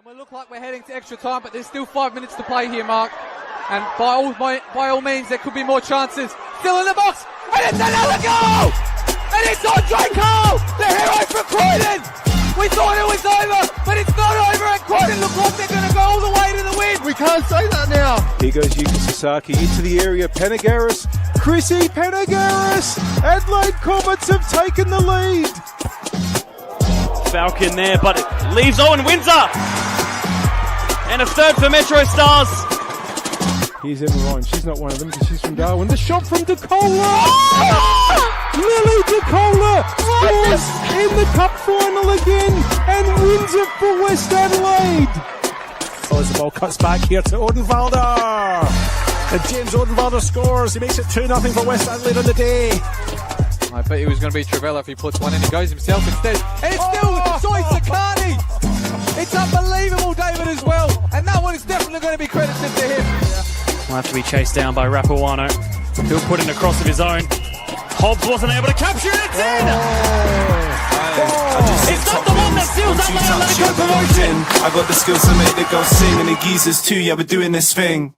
We look like we're heading to extra time, but there's still 5 minutes to play here, Mark. And by all means, there could be more chances. Still in the box, and it's another goal! And it's Andre Cole, the hero for Croydon! We thought it was over, but it's not over, and Croydon look like they're going to go all the way to the win. We can't say that now. Here goes Yuka Sasaki into the area. Penagaris, Chrissy Penagaris. Adelaide Comets have taken the lead. Falcon there, but it leaves Owen Windsor. And a third for Metro Stars. Here's Emma Ryan. She's not one of them because she's from Darwin. The shot from DeCola. Oh! Lily DeCola scores in the cup final again and wins it for West Adelaide. Oh, as the ball cuts back here to Odenwalder. And James Odenwalder scores. He makes it 2-0 for West Adelaide on the day. I bet he was going to be Travella if he puts one in. He goes himself instead. And it's still Soy Sakani. It's unbelievable, David, as well. And that one is definitely going to be credited to him. Might have to be chased down by Rapawano. He'll put in a cross of his own. Hobbs wasn't able to capture it. It's in! It's not the one that seals up the Atletico promotion. I got the skills to make the girls sing, and the geezers too. Yeah, we're doing this thing.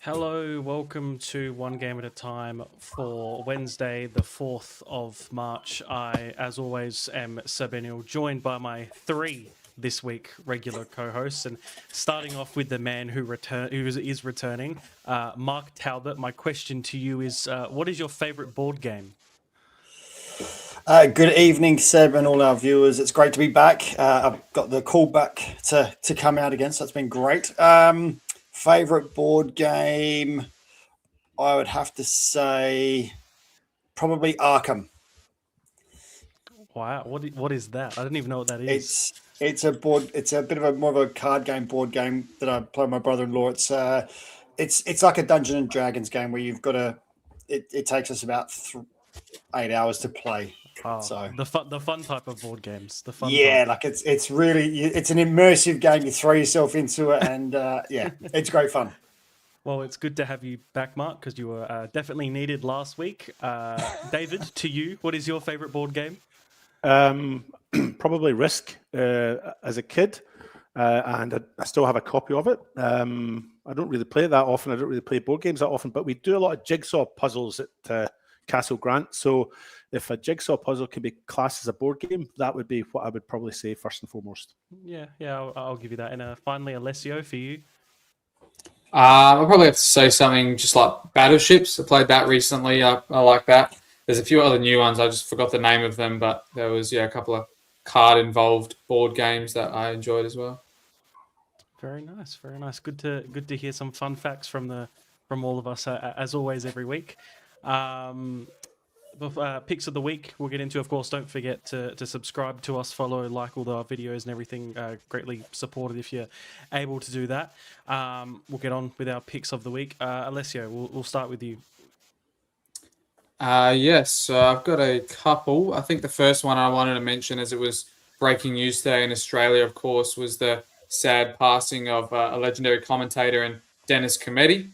Hello, welcome to One Game at a Time for Wednesday, the 4th of March. I, as always, am Sabenial, joined by my three this week regular co-hosts, and starting off with the man who is returning, Mark Talbot. My question to you is, what is your favourite board game? Good evening, Seb, and all our viewers. It's great to be back. I've got the call back to come out again, so it's been great. Favorite board game, I would have to say probably Arkham. Wow, what is that? I don't even know what that is. It's a bit of a more of a board game that I play with my brother-in-law. It's like a Dungeons and Dragons game where you've got to. It takes us about 8 hours to play. Oh, so the fun type of board games. Like it's really an immersive game. You throw yourself into it, and it's great fun. Well, it's good to have you back, Mark, because you were definitely needed last week. David, to you, what is your favourite board game? Probably Risk as a kid, and I still have a copy of it. I don't really play it that often. I don't really play board games that often, but we do a lot of jigsaw puzzles at Castle Grant. So if a jigsaw puzzle can be classed as a board game, that would be what I would probably say first and foremost. Yeah, I'll give you that. And finally, Alessio, for you. I'll probably have to say something just like Battleships. I played that recently. I like that. There's a few other new ones. I just forgot the name of them, but there was a couple of card-involved board games that I enjoyed as well. Very nice, very nice. Good to hear some fun facts from all of us as always every week. Picks of the week we'll get into. Of course, don't forget to subscribe to us, follow, like all our videos and everything. Greatly supported if you're able to do that. We'll get on with our picks of the week. Alessio, we'll start with you. Yes, so I've got a couple. I think the first one I wanted to mention, as it was breaking news today in Australia, of course, was the sad passing of a legendary commentator and Dennis Cometti.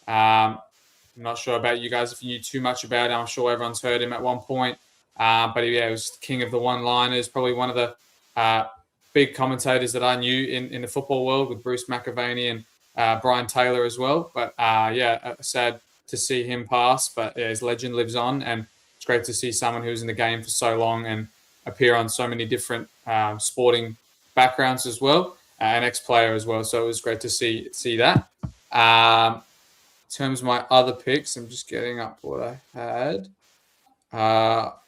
I'm not sure about you guys if you knew too much about him. I'm sure everyone's heard him at one point. But he was the king of the one-liners, probably one of the big commentators that I knew in the football world, with Bruce McAvaney and Brian Taylor as well. But sad to see him pass, but his legend lives on, and it's great to see someone who's in the game for so long and appear on so many different sporting backgrounds as well, an ex-player as well. So it was great to see that. In terms of my other picks, I'm just getting up what I had.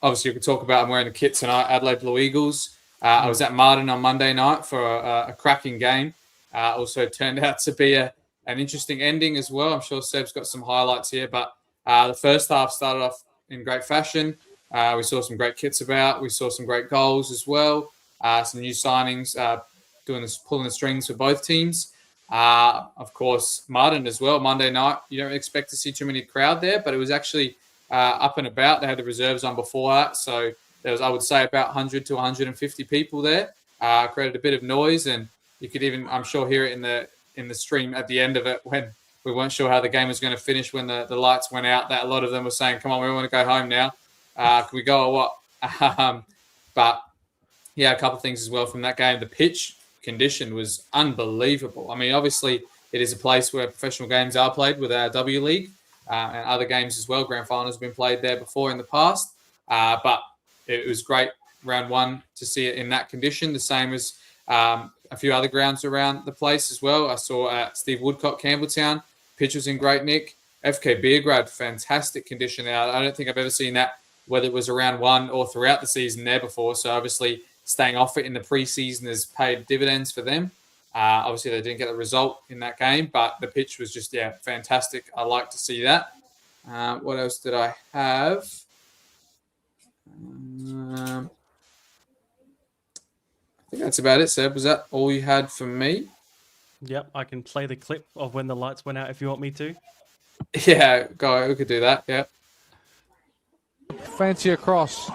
Obviously, we could talk about I'm wearing a kit tonight, Adelaide Blue Eagles. I was at Martin on Monday night for a cracking game. Also turned out to be an interesting ending as well. I'm sure Seb's got some highlights here, but the first half started off in great fashion. We saw some great kits about. We saw some great goals as well. Some new signings, pulling the strings for both teams. Of course, Martin as well. Monday night, you don't expect to see too many crowd there, but it was actually up and about. They had the reserves on before that, so there was, I would say, about 100 to 150 people there. Created a bit of noise, and you could even, I'm sure, hear it in the stream at the end of it when we weren't sure how the game was going to finish when the lights went out. That a lot of them were saying, "Come on, we want to go home now. Can we go or what?" But yeah, a couple of things as well from that game. The pitch condition was unbelievable. I mean, obviously, it is a place where professional games are played with our W League and other games as well. Grand finals have been played there before in the past. But it was great round one to see it in that condition, the same as a few other grounds around the place as well. I saw Steve Woodcock, Campbelltown. Pitch was in great nick. FK Beergrad, fantastic condition now. I don't think I've ever seen that, whether it was around one or throughout the season there before. So obviously staying off it in the preseason has paid dividends for them. Obviously they didn't get a result in that game, but the pitch was just, fantastic. I like to see that. What else did I have? I think that's about it, Seb. Was that all you had for me? Yep, I can play the clip of when the lights went out if you want me to. Yeah, go. We could do that. Yeah. Fancy across.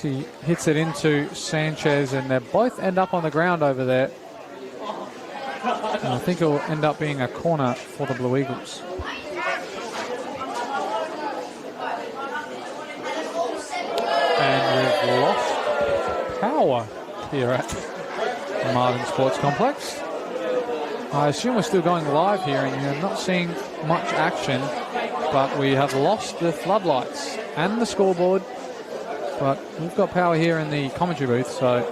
He hits it into Sanchez, and they both end up on the ground over there. And I think it will end up being a corner for the Blue Eagles. And we've lost power here at Martin Sports Complex. I assume we're still going live here, and you're not seeing much action, but we have lost the floodlights and the scoreboard. But we've got power here in the commentary booth, so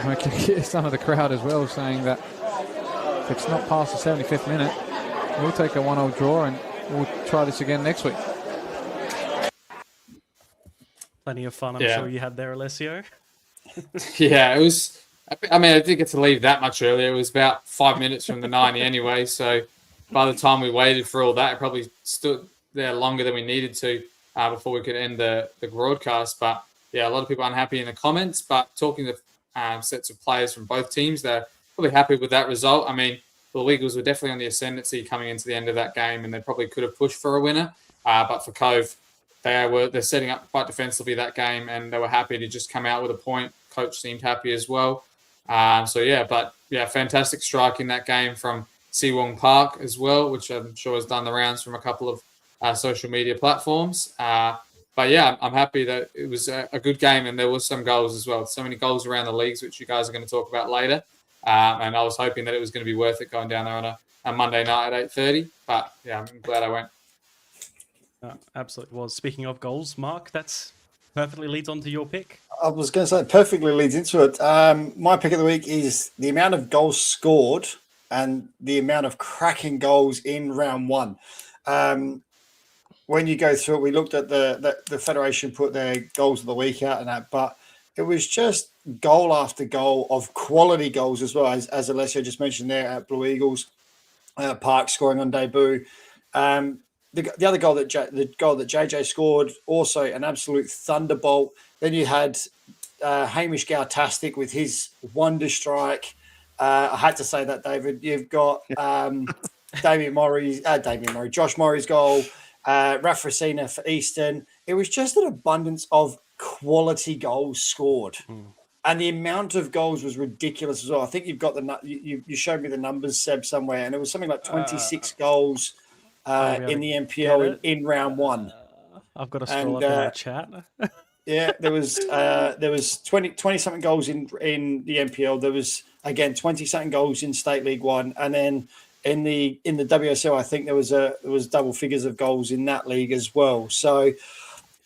we can hear some of the crowd as well saying that if it's not past the 75th minute, we'll take a 1-1 draw and we'll try this again next week. Plenty of fun, I'm sure you had there, Alessio. Yeah, it was. I mean, I didn't get to leave that much earlier. It was about 5 minutes from the 90 anyway. So by the time we waited for all that, it probably stood there longer than we needed to before we could end the broadcast. But yeah, a lot of people unhappy in the comments. But talking to sets of players from both teams, they're probably happy with that result. I mean, the Eagles were definitely on the ascendancy coming into the end of that game, and they probably could have pushed for a winner. But for Cove, they're setting up quite defensively that game, and they were happy to just come out with a point. Coach seemed happy as well. Fantastic strike in that game from Siwong Park as well, which I'm sure has done the rounds from a couple of social media platforms. I'm happy that it was a good game, and there was some goals as well. So many goals around the leagues, which you guys are going to talk about later. And I was hoping that it was going to be worth it going down there on a Monday night at 8:30. But yeah, I'm glad I went. Absolutely. Well, speaking of goals, Mark, that's perfectly leads on to your pick. I was going to say, perfectly leads into it. My pick of the week is the amount of goals scored and the amount of cracking goals in round one. When you go through it, we looked at the Federation put their goals of the week out and that, but it was just goal after goal of quality goals as well, as Alessio just mentioned there at Blue Eagles. Park scoring on debut. The other goal that JJ scored, also an absolute thunderbolt. Then you had Hamish Gautastic with his wonder strike. I had to say that, David. You've got Josh Murray's goal, Rafa Racina for Eastern. It was just an abundance of quality goals scored. And the amount of goals was ridiculous as well. I think you've got you showed me the numbers, Seb, somewhere, and it was something like 26 goals in the NPL in round one. I've got to scroll up in my chat. Yeah, there was 20 something goals in the NPL. There was again 20 something goals in State League One, and then in the WSL, I think there was double figures of goals in that league as well. So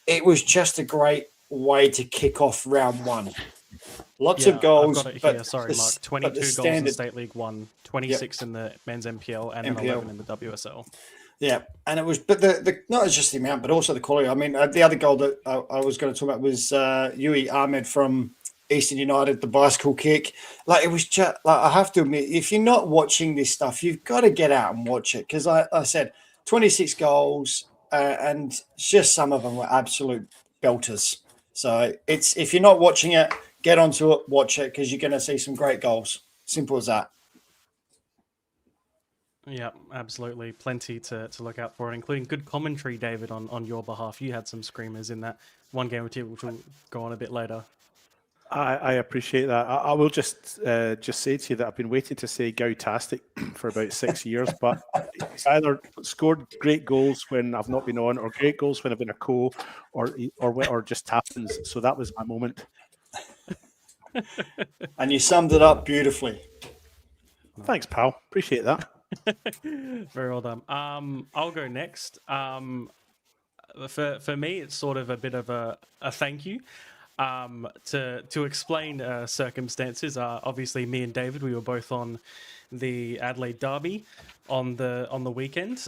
it was just a great way to kick off round one. Lots of goals. I've got it here. Sorry, Mark. 22 goals in State League One, 26 in the men's NPL, and 11 in the WSL. Yeah, and it was, but the not just the amount, but also the quality. I mean, the other goal that I was going to talk about was Yui Ahmed from Eastern United, the bicycle kick. Like, it was just, like, I have to admit, if you're not watching this stuff, you've got to get out and watch it, because I said 26 goals, and just some of them were absolute belters. So it's, if you're not watching it, get onto it, watch it, because you're going to see some great goals. Simple as that. Yeah, absolutely. Plenty to look out for, including good commentary, David, on your behalf. You had some screamers in that one game or two, which we'll go on a bit later. I appreciate that. I will just say to you that I've been waiting to say "Gowtastic" for about 6 years, but it's either scored great goals when I've not been on, or great goals when I've been a co, or just happens. So that was my moment. And you summed it up beautifully. Thanks, pal. Appreciate that. Very well done. I'll go next. For me, it's sort of a bit of a thank you. To explain circumstances, obviously me and David, we were both on the Adelaide Derby on the weekend.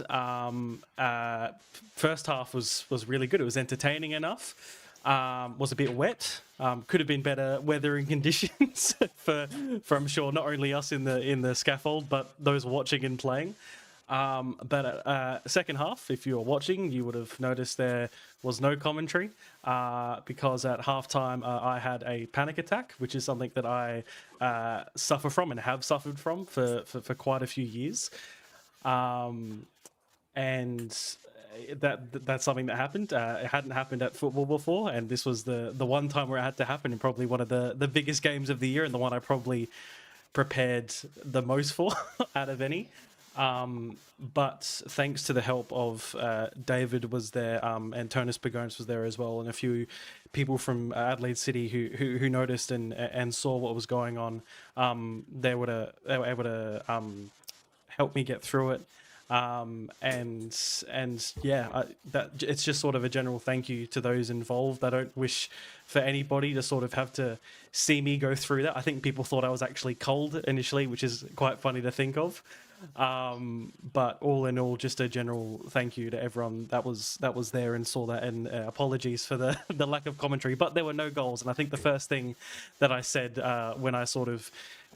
First half was really good. It was entertaining enough. Was a bit wet. Could have been better weathering conditions for I'm sure not only us in the scaffold, but those watching and playing. But second half, if you were watching, you would have noticed there was no commentary because at halftime I had a panic attack, which is something that I suffer from and have suffered from for quite a few years. And that's something that happened. It hadn't happened at football before, and this was the one time where it had to happen, and probably one of the biggest games of the year, and the one I probably prepared the most for out of any. But thanks to the help of David was there, and Tonus Pagonis was there as well, and a few people from Adelaide City who noticed and saw what was going on. They were able to help me get through it. And yeah, that it's just sort of a general thank you to those involved. I don't wish for anybody to sort of have to see me go through that. I think people thought I was actually cold initially, which is quite funny to think of. But all in all, just a general thank you to everyone that was there and saw that, and apologies for the lack of commentary, but there were no goals. And I think the first thing that I said when I sort of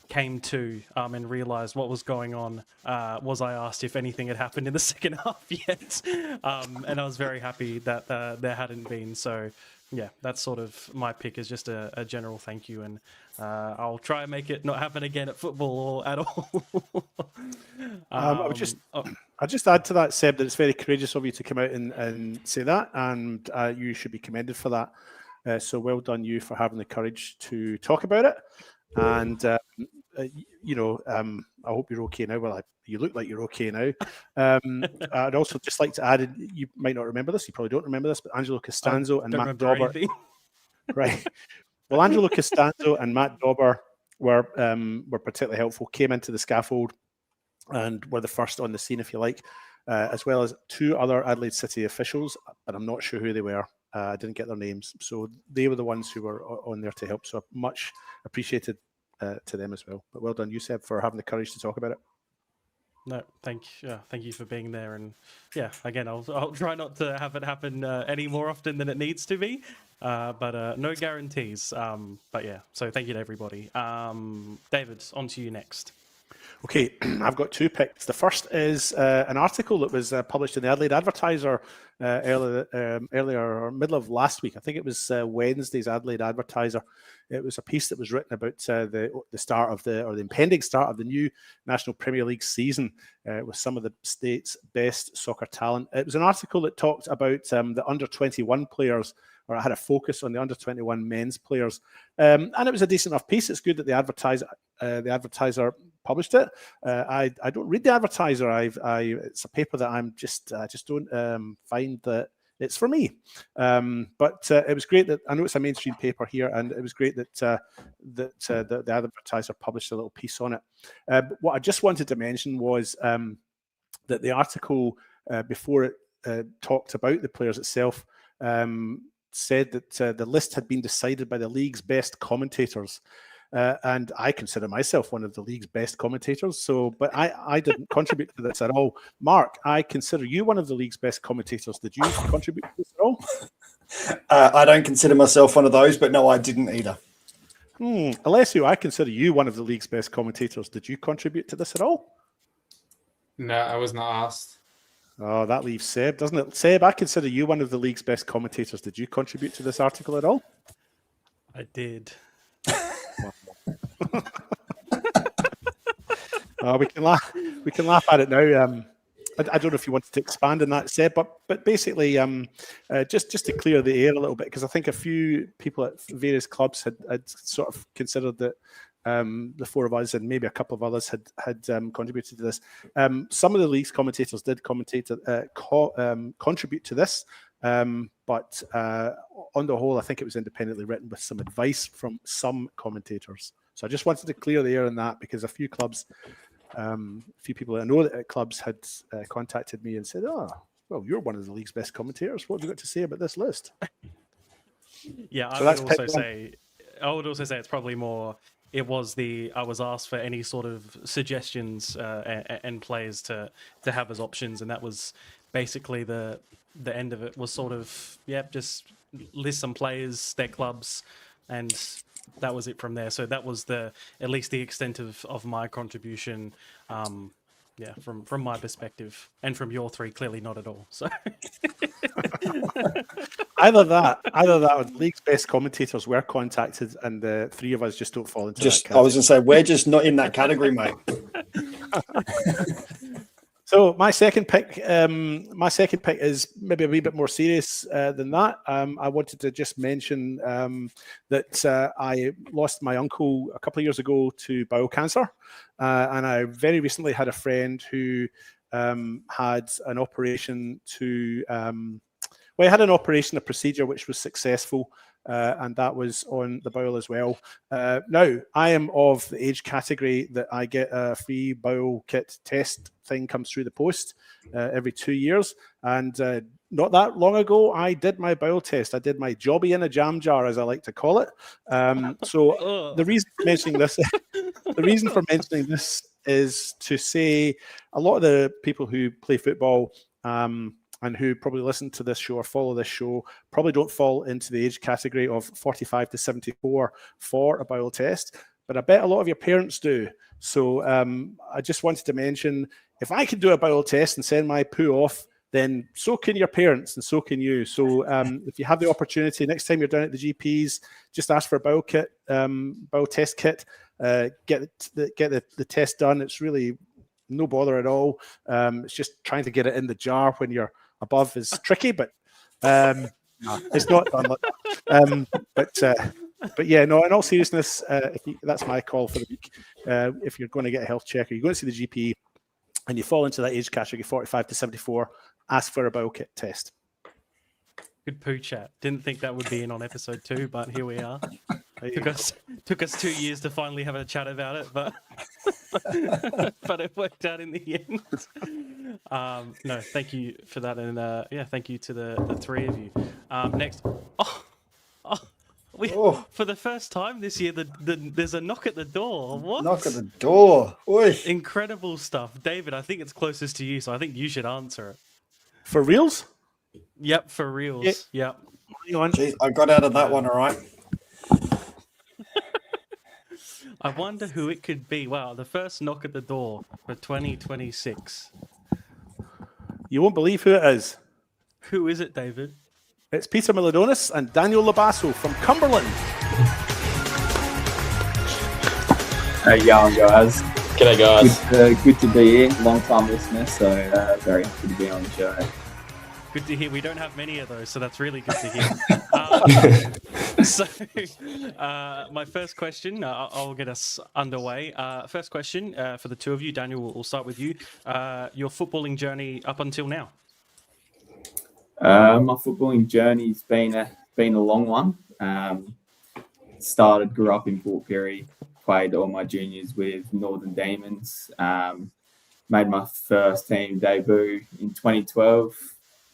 came to and realized what was going on was I asked if anything had happened in the second half yet, and I was very happy that there hadn't been. So yeah, that's sort of my pick, is just a general thank you, and I'll try and make it not happen again at football or at all. I just add to that, Seb, that it's very courageous of you to come out and say that, and you should be commended for that. So well done you for having the courage to talk about it. And I hope you're okay now. Well, you look like you're okay now. I'd also just like to add, you might not remember this, you probably don't remember this, but Angelo Costanzo and Matt Dauber. Right. Well, Angelo Costanzo and Matt Dauber were particularly helpful, came into the scaffold and were the first on the scene, if you like, as well as two other Adelaide City officials, but I'm not sure who they were. I didn't get their names. So they were the ones who were on there to help. So much appreciated to them as well. But well done you, Seb, for having the courage to talk about it. No, thank you for being there. And yeah, again, I'll try not to have it happen any more often than it needs to be. But no guarantees. But yeah, so thank you to everybody. David, on to you next. Okay, I've got two picks. The first is an article that was published in the Adelaide Advertiser earlier or middle of last week. I think it was Wednesday's Adelaide Advertiser. It was a piece that was written about the start of the impending start of the new National Premier League season with some of the state's best soccer talent. It was an article that talked about the under-21 players, or I had a focus on the under-21 men's players, and it was a decent enough piece. It's good that the Advertiser published it. I don't read the Advertiser. It's a paper that I just don't find that it's for me. But it was great that I know it's a mainstream paper here, and it was great that the Advertiser published a little piece on it. But what I just wanted to mention was that the article before it talked about the players itself said that the list had been decided by the league's best commentators. And I consider myself one of the league's best commentators. But I didn't contribute to this at all. Mark, I consider you one of the league's best commentators. Did you contribute to this at all? I don't consider myself one of those, but no, I didn't either. Alessio, I consider you one of the league's best commentators. Did you contribute to this at all? No, I was not asked. Oh, that leaves Seb, doesn't it? Seb, I consider you one of the league's best commentators. Did you contribute to this article at all? I did. We can laugh at it now. I don't know if you wanted to expand on that, Seb, but basically, just to clear the air a little bit, because I think a few people at various clubs had sort of considered that the four of us and maybe a couple of others had contributed to this. Some of the league's commentators did contribute to this, but on the whole, I think it was independently written with some advice from some commentators. So I just wanted to clear the air on that, because a few clubs, a few people I know that at clubs had contacted me and said, "Oh, well, you're one of the league's best commentators. What have you got to say about this list?" Yeah, So I would also say it's probably more. I was asked for any sort of suggestions and players to have as options, and that was basically the end of it. Was sort of just list some players, their clubs, and that was it from there. So that was at least the extent of my contribution. From my perspective, and from your three, clearly not at all. So either that, or the league's best commentators were contacted, and the three of us just don't fall into that category. I was going to say, we're just not in that category, mate. So my second pick is maybe a wee bit more serious than that. I wanted to just mention that I lost my uncle a couple of years ago to bowel cancer, and I very recently had a friend who had an operation a procedure which was successful. And that was on the bowel as well. Now, I am of the age category that I get a free bowel kit test thing comes through the post every 2 years. And not that long ago, I did my bowel test. I did my jobby in a jam jar, as I like to call it. So the reason for mentioning this, is to say a lot of the people who play football and who probably listen to this show or follow this show probably don't fall into the age category of 45 to 74 for a bowel test, but I bet a lot of your parents do. So I just wanted to mention, if I can do a bowel test and send my poo off, then so can your parents and so can you. So if you have the opportunity, next time you're down at the GPs, just ask for a bowel test kit, get the test done. It's really no bother at all. It's just trying to get it in the jar when you're above is tricky, but it's not done like that. But yeah, no, in all seriousness, that's my call for the week. If you're going to get a health check or you're going to see the GP and you fall into that age category, 45 to 74, ask for a bowel kit test. Good poo chat. Didn't think that would be in on episode 2, but here we are. Took us 2 years to finally have a chat about it, but but it worked out in the end. No, thank you for that, and thank you to the three of you. Next, for the first time this year, there's a knock at the door. What? Knock at the door. Oi. Incredible stuff, David. I think it's closest to you, so I think you should answer it. For reals? Yep, for reals. Yep. Jeez, I got out of that one, all right. I wonder who it could be. Wow, the first knock at the door for 2026. You won't believe who it is. Who is it, David? It's Peter Mylidonis and Daniel Lobasso from Cumberland. How you going, guys? G'day, guys. Good to be here. Long time listener, so very happy to be on the show. Good to hear. We don't have many of those, so that's really good to hear. My first question, I'll get us underway. First question for the two of you. Daniel, we'll start with you. Your footballing journey up until now. My footballing journey's been a long one. Grew up in Port Pirie, played all my juniors with Northern Demons. Made my first team debut in 2012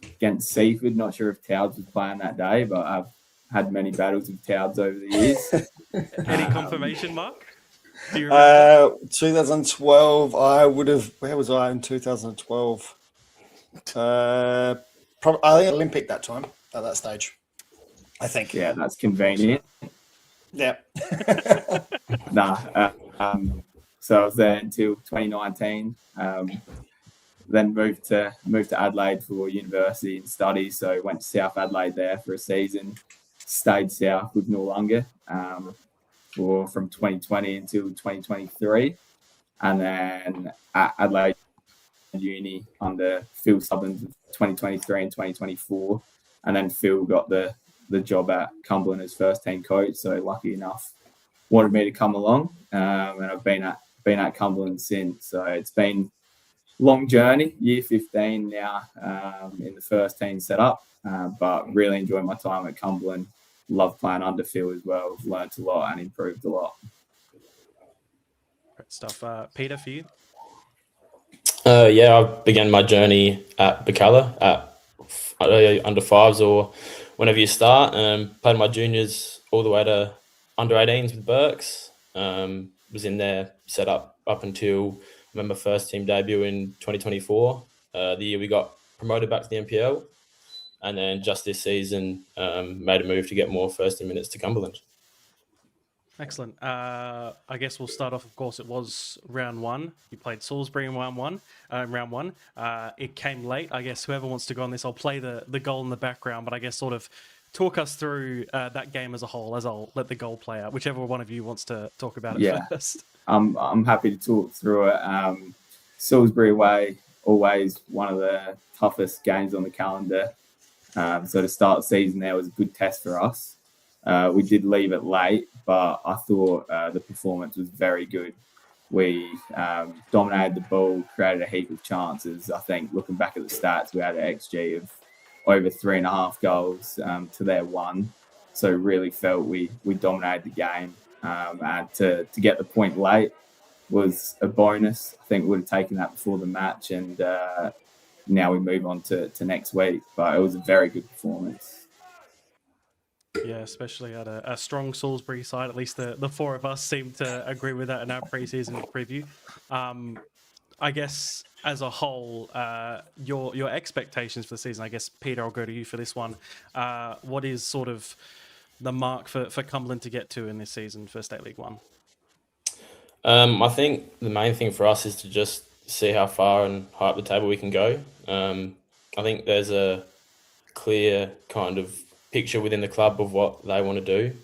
against Seaford. Not sure if Towds was playing that day, but I've had many battles with Towds over the years. Any confirmation, Mark? Do you remember? 2012, I would have... Where was I in 2012? I think Olympic that time, at that stage. I think. Yeah, that's convenient. Yeah. So I was there until 2019. Then moved to Adelaide for university and studies. So went to South Adelaide there for a season. Stayed south with Noarlunga from 2020 until 2023. And then at Adelaide Uni under Phil Stubbins in 2023 and 2024. And then Phil got the job at Cumberland as first team coach. So lucky enough, wanted me to come along. And I've been at Cumberland since. So it's been a long journey, year 15 now in the first team setup. But really enjoyed my time at Cumberland. Love playing under Phil as well. Learned a lot and improved a lot. Great stuff. Peter, for you? Yeah, I began my journey at Bacala at under fives or whenever you start. Played my juniors all the way to under 18s with Berks. Was in there set up until I remember first team debut in 2024. The year we got promoted back to the NPL. And then just this season, made a move to get more first team minutes to Cumberland. Excellent. I guess we'll start off. Of course, it was round one. You played Salisbury in round one. It came late. I guess whoever wants to go on this, I'll play the goal in the background. But I guess sort of talk us through that game as a whole, as I'll let the goal play out. Whichever one of you wants to talk about it first. I'm happy to talk through it. Salisbury away, always one of the toughest games on the calendar. So to start the season there was a good test for us. We did leave it late, but I thought the performance was very good. We dominated the ball, created a heap of chances. I think looking back at the stats, we had an XG of over 3.5 goals to their 1. So really felt we dominated the game. And to get the point late was a bonus. I think we would have taken that before the match, and now we move on to next week. But it was a very good performance. Yeah, especially at a strong Salisbury side. At least the four of us seem to agree with that in our pre-season preview. I guess as a whole, your expectations for the season, I guess, Peter, I'll go to you for this one. What is sort of the mark for Cumberland to get to in this season for State League 1? I think the main thing for us is to just see how far and high up the table we can go. I think there's a clear kind of picture within the club of what they want to do.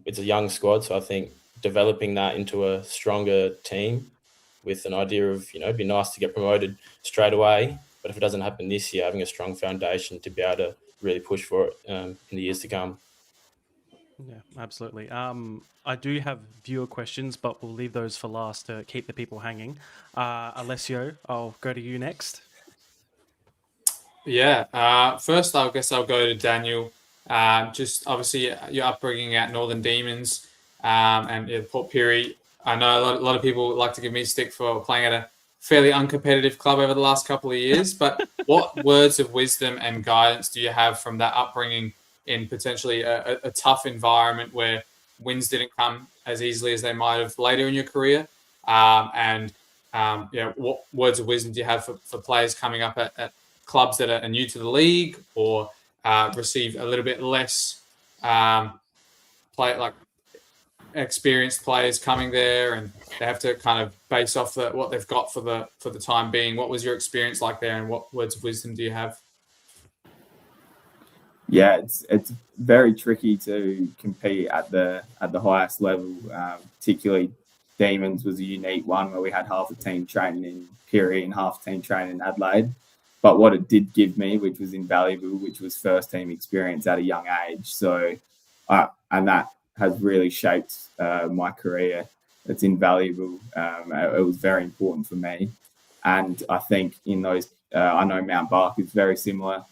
It's a young squad, so I think developing that into a stronger team with an idea of, it'd be nice to get promoted straight away, but if it doesn't happen this year, having a strong foundation to be able to really push for it in the years to come. Yeah, absolutely. I do have viewer questions, but we'll leave those for last to keep the people hanging. Alessio, I'll go to you next. Yeah. First, I guess I'll go to Daniel. Just obviously your upbringing at Northern Demons and Port Pirie. I know a lot of people like to give me stick for playing at a fairly uncompetitive club over the last couple of years. But what words of wisdom and guidance do you have from that upbringing in potentially a tough environment where wins didn't come as easily as they might have later in your career? What words of wisdom do you have for players coming up at clubs that are new to the league or receive a little bit less experienced players coming there, and they have to kind of base off what they've got for the time being? What was your experience like there, and what words of wisdom do you have? Yeah, it's very tricky to compete at the highest level. Particularly, Demons was a unique one where we had half a team training in Pirie and half a team training in Adelaide. But what it did give me, which was invaluable, which was first team experience at a young age. So, and that has really shaped my career. It's invaluable. It was very important for me. And I think in those, I know Mount Bark is very similar.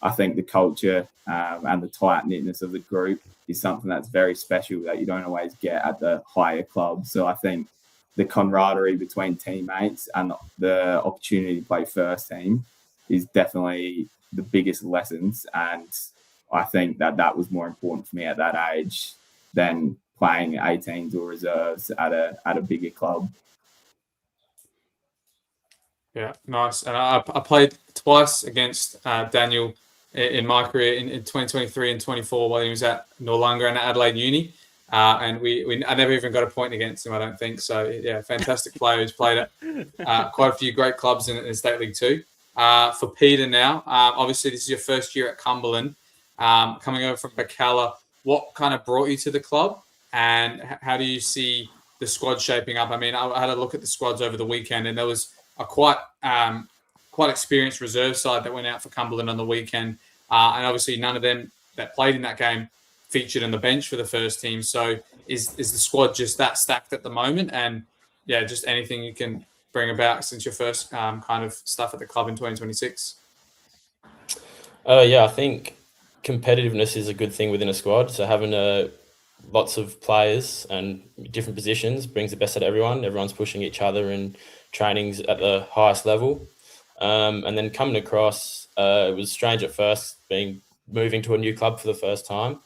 I think the culture and the tight-knitness of the group is something that's very special that you don't always get at the higher clubs. So I think the camaraderie between teammates and the opportunity to play first team is definitely the biggest lessons. And I think that was more important for me at that age than playing 18s or reserves at a bigger club. Yeah, nice. And I played twice against Daniel in my career in 2023 and 24 while he was at Noarlunga and at Adelaide Uni. And I never even got a point against him, I don't think. So, yeah, fantastic player who's played at quite a few great clubs in State League 2. For Peter now, obviously this is your first year at Cumberland. Coming over from Bacala, what kind of brought you to the club, and how do you see the squad shaping up? I mean, I had a look at the squads over the weekend, and there was a quite experienced reserve side that went out for Cumberland on the weekend, and obviously none of them that played in that game featured on the bench for the first team. So is the squad just that stacked at the moment? And yeah, just anything you can bring about since your first kind of stuff at the club in 2026. Yeah, I think competitiveness is a good thing within a squad. So having lots of players and different positions brings the best out of everyone. Everyone's pushing each other and trainings at the highest level. And then coming across, it was strange at first moving to a new club for the first time.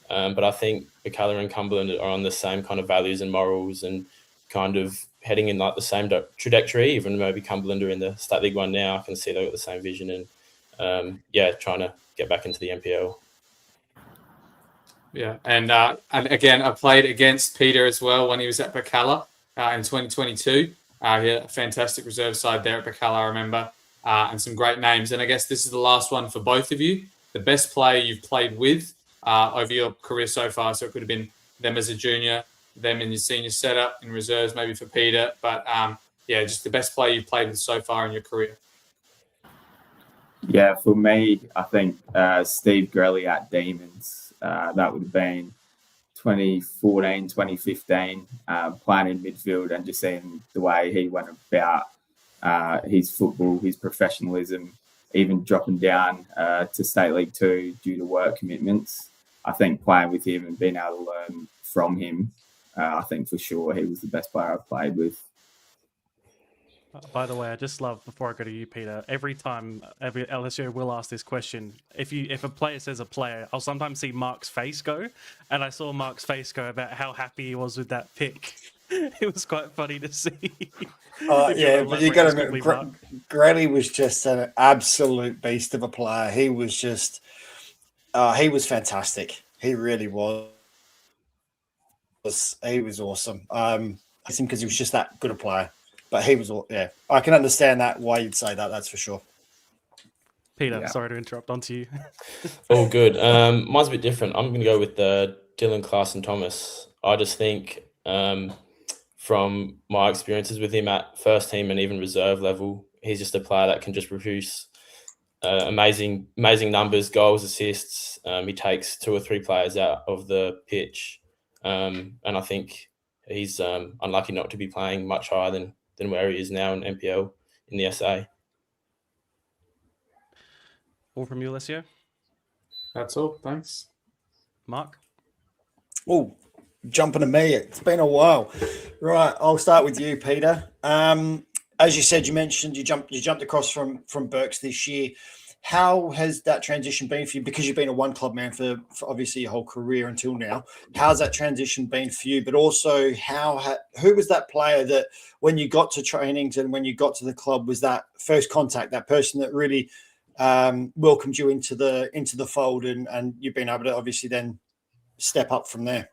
But I think Bacala and Cumberland are on the same kind of values and morals and kind of heading in like the same trajectory. Even maybe Cumberland are in the State League One now, I can see they've got the same vision and trying to get back into the NPL. Yeah, and again, I played against Peter as well when he was at Bacala in 2022. He had a fantastic reserve side there at Bacala, I remember, and some great names. And I guess this is the last one for both of you. The best player you've played with over your career so far. So it could have been them as a junior, them in your senior setup, in reserves maybe for Peter. But just the best player you've played with so far in your career. Yeah, for me, I think Steve Grelly at Demons. That would have been 2014, 2015, playing in midfield and just seeing the way he went about his football, his professionalism, even dropping down to State League 2 due to work commitments. I think playing with him and being able to learn from him, I think for sure he was the best player I've played with. By the way, I just love, before I go to you, Peter, every time Alessio will ask this question, if a player says a player, I'll sometimes see Marc's face go, and I saw Marc's face go about how happy he was with that pick. It was quite funny to see. Yeah, but you got to admit, Grady was just an absolute beast of a player. He was just, he was fantastic. He really was. He was awesome. Because he was just that good a player. But he was, yeah, I can understand that, why you'd say that, that's for sure. Peter, sorry to interrupt, on to you. All good. Mine's a bit different. I'm going to go with Dylan Clarkson-Thomas. I just think from my experiences with him at first team and even reserve level, he's just a player that can just produce amazing numbers, goals, assists. He takes 2 or 3 players out of the pitch. And I think he's unlucky not to be playing much higher than where he is now in NPL in the SA. All from you, Alessio? That's all. Thanks. Marc? Oh, jumping to me. It's been a while. Right, I'll start with you, Peter. As you said, you mentioned you jumped across from Berks this year. How has that transition been for you? Because you've been a one club man for obviously your whole career until now. How's that transition been for you? But also, who was that player that when you got to trainings and when you got to the club was that first contact, that person that really welcomed you into the fold and you've been able to obviously then step up from there?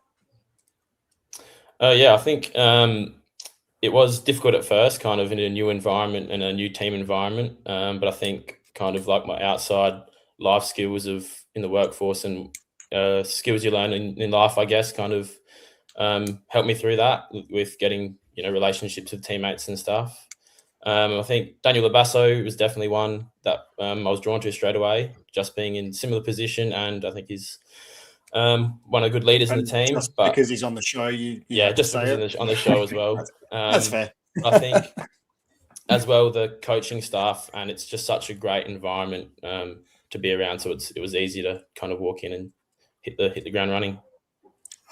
I think it was difficult at first, kind of in a new environment and a new team environment. But I think kind of like my outside life skills in the workforce and skills you learn in life, I guess, kind of helped me through that with getting, relationships with teammates and stuff. I think Daniel Lobasso was definitely one that I was drawn to straight away, just being in similar position. And I think he's one of the good leaders in the team. Just but because he's on the show, just because he's on the show as well. That's fair. I think as well, the coaching staff, and it's just such a great environment to be around. So it was easy to kind of walk in and hit the ground running.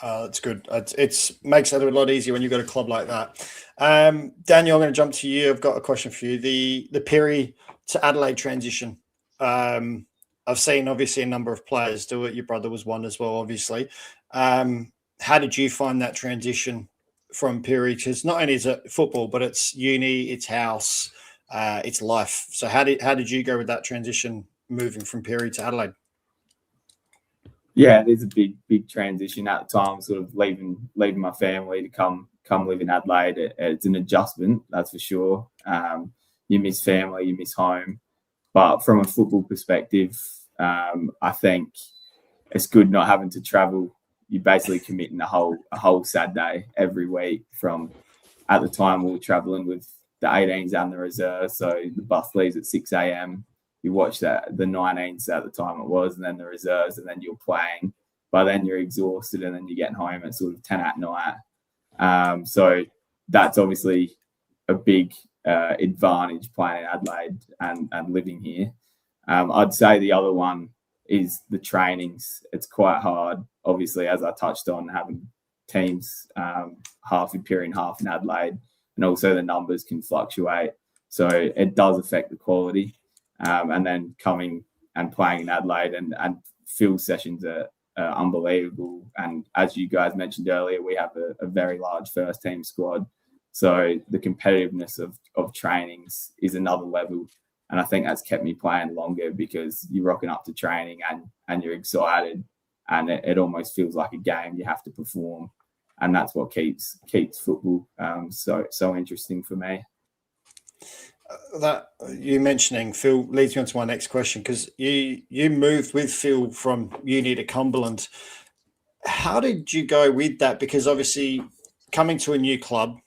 That's good. It makes it a lot easier when you've got a club like that. Daniel, I'm going to jump to you. I've got a question for you. The Perry to Adelaide transition. I've seen obviously a number of players do it. Your brother was one as well, obviously. How did you find that transition from Perry? Because not only is it football, but it's uni, it's house, it's life. So how did you go with that transition moving from Perry to Adelaide? Yeah, it is a big transition at the time, sort of leaving my family to come live in Adelaide. It's an adjustment, that's for sure. You miss family, you miss home. But from a football perspective, I think it's good not having to travel. You're basically committing a whole Saturday every week. From at the time we were traveling with the 18s and the reserves. So the bus leaves at 6 a.m. You watch the 19s at the time it was, and then the reserves, and then you're playing. By then you're exhausted, and then you're getting home at sort of 10 at night. So that's obviously a big advantage playing in Adelaide and living here. I'd say the other one is the trainings. It's quite hard, obviously, as I touched on, having teams half in Pirie and half in Adelaide, and also the numbers can fluctuate. So it does affect the quality. And then coming and playing in Adelaide and field sessions are unbelievable. And as you guys mentioned earlier, we have a very large first team squad. So the competitiveness of trainings is another level. And I think that's kept me playing longer, because you're rocking up to training and you're excited, and it almost feels like a game. You have to perform, and that's what keeps football so interesting for me. That you mentioning Phil leads me on to my next question, because you moved with Phil from uni to Cumberland. How did you go with that? Because obviously coming to a new club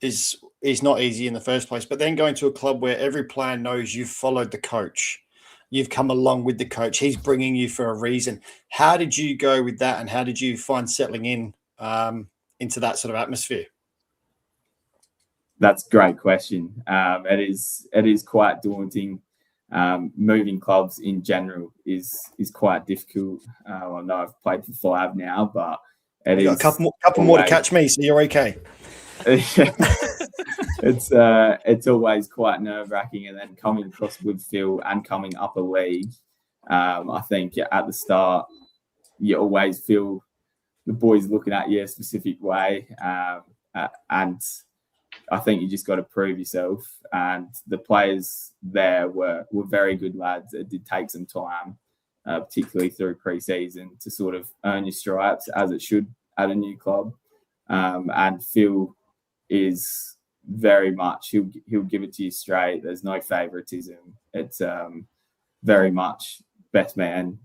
is not easy in the first place, but then going to a club where every player knows you've followed the coach, you've come along with the coach, he's bringing you for a reason. How did you go with that, and how did you find settling in into that sort of atmosphere? That's a great question. It is quite daunting. Moving clubs in general is quite difficult. I know I've played for 5 now, but You've got a couple more to catch me, so you're okay. It's always quite nerve-wracking, and then coming across with Phil and coming up a league, I think at the start you always feel the boys looking at you a specific way, and I think you just got to prove yourself. And the players there were very good lads. It did take some time, particularly through pre-season, to sort of earn your stripes, as it should at a new club. And Phil is very much, he'll give it to you straight. There's no favoritism. It's very much best man,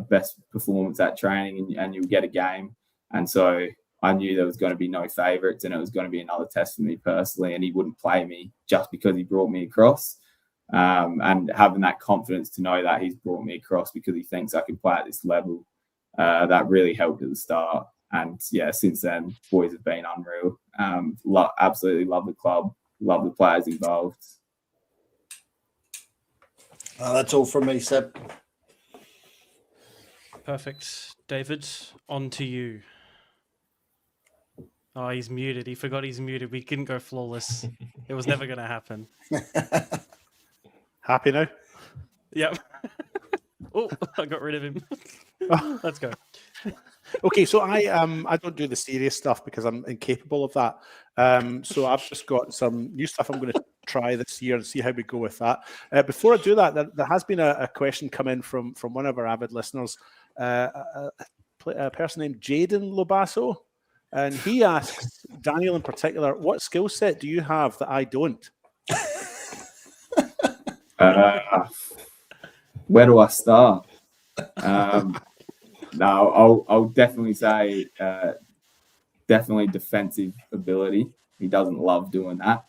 best performance at training, and you'll get a game. And so I knew there was going to be no favourites, and it was going to be another test for me personally, and he wouldn't play me just because he brought me across. And having that confidence to know that he's brought me across because he thinks I can play at this level, that really helped at the start. And yeah, since then, boys have been unreal. Absolutely love the club, love the players involved. That's all from me, Seb. Perfect. David, on to you. Oh, he's muted. He forgot he's muted. We couldn't go flawless. It was never going to happen. Happy now? Yep. Oh, I got rid of him. Let's go. Okay, so I don't do the serious stuff because I'm incapable of that. So I've just got some new stuff I'm going to try this year and see how we go with that. Before I do that, there has been a question come in from one of our avid listeners, a person named Jaden Lobasso, and he asks Daniel in particular, what skill set do you have that I don't? Where do I start? No, I'll definitely say definitely defensive ability. He doesn't love doing that,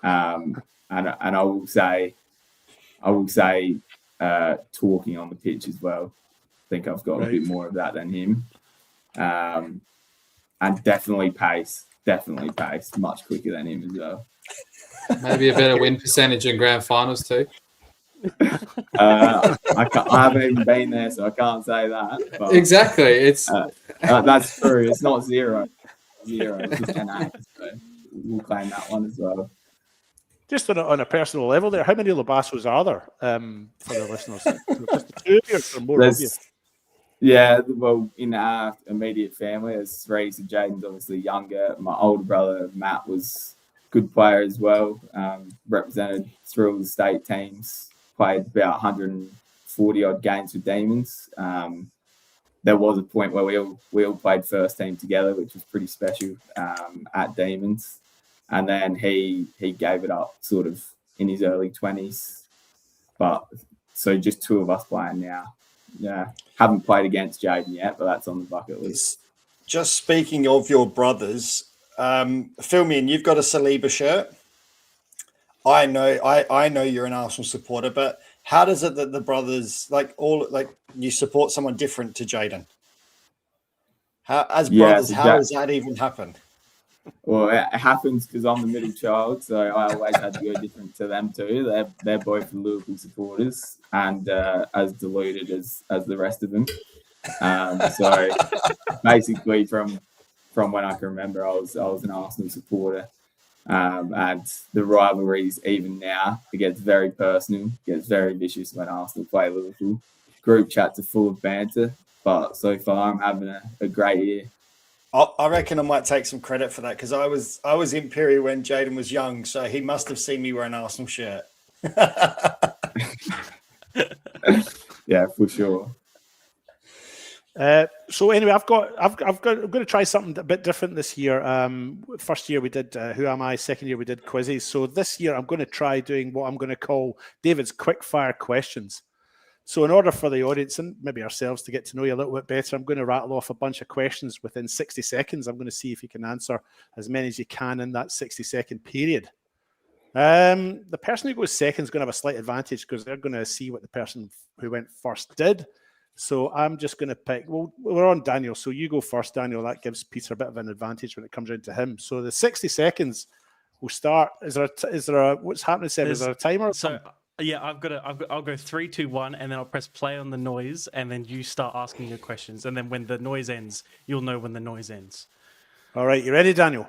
and I will say talking on the pitch as well. I think I've got a bit more of that than him, and definitely pace, much quicker than him as well. Maybe a better win percentage in grand finals too. I haven't even been there, so I can't say that. But, exactly, it's that's true. It's not zero. It's just 10-8. So we'll claim that one as well. Just on a personal level, there, how many Lobassos are there for the listeners? Just the two or more of you? Yeah, well, in our immediate family, there's 3. So Jaden's obviously younger. My older brother Matt was a good player as well. Represented through all the state teams. Played about 140 odd games with Demons. There was a point where we all played first team together, which was pretty special at Demons. And then he gave it up sort of in his early 20s. But so just 2 of us playing now. Yeah, haven't played against Jaden yet, but that's on the bucket list. Just speaking of your brothers, fill me in. You've got a Saliba shirt. I know you're an Arsenal supporter, but how does it that the brothers you support someone different to Jaden? How brothers? so How does that even happen? Well, it happens because I'm the middle child, so I always had to go different to them too. They're both Liverpool supporters and as deluded as the rest of them. So basically, from when I can remember, I was an Arsenal supporter, and the rivalries even now it gets very personal, gets very vicious when Arsenal play Liverpool. Group chats are full of banter, but so far I'm having a great year. I reckon I might take some credit for that because I was in Perry when Jaden was young, so he must have seen me wear an Arsenal shirt. Yeah, for sure. So anyway, I'm going to try something a bit different this year. First year we did Who Am I? Second year we did quizzes. So this year I'm going to try doing what I'm going to call David's quick fire questions. So in order for the audience and maybe ourselves to get to know you a little bit better, I'm going to rattle off a bunch of questions within 60 seconds. I'm going to see if you can answer as many as you can in that 60-second period. The person who goes second is going to have a slight advantage because they're going to see what the person who went first did. So I'm just going to pick, well, we're on Daniel. So you go first, Daniel. That gives Peter a bit of an advantage when it comes around to him. So the 60 seconds will start. Is there a what's happening, Seb? Is there a timer? Or so yeah, I'll go 3, 2, 1, and then I'll press play on the noise, and then you start asking your questions. And then when the noise ends, you'll know when the noise ends. All right, you ready, Daniel?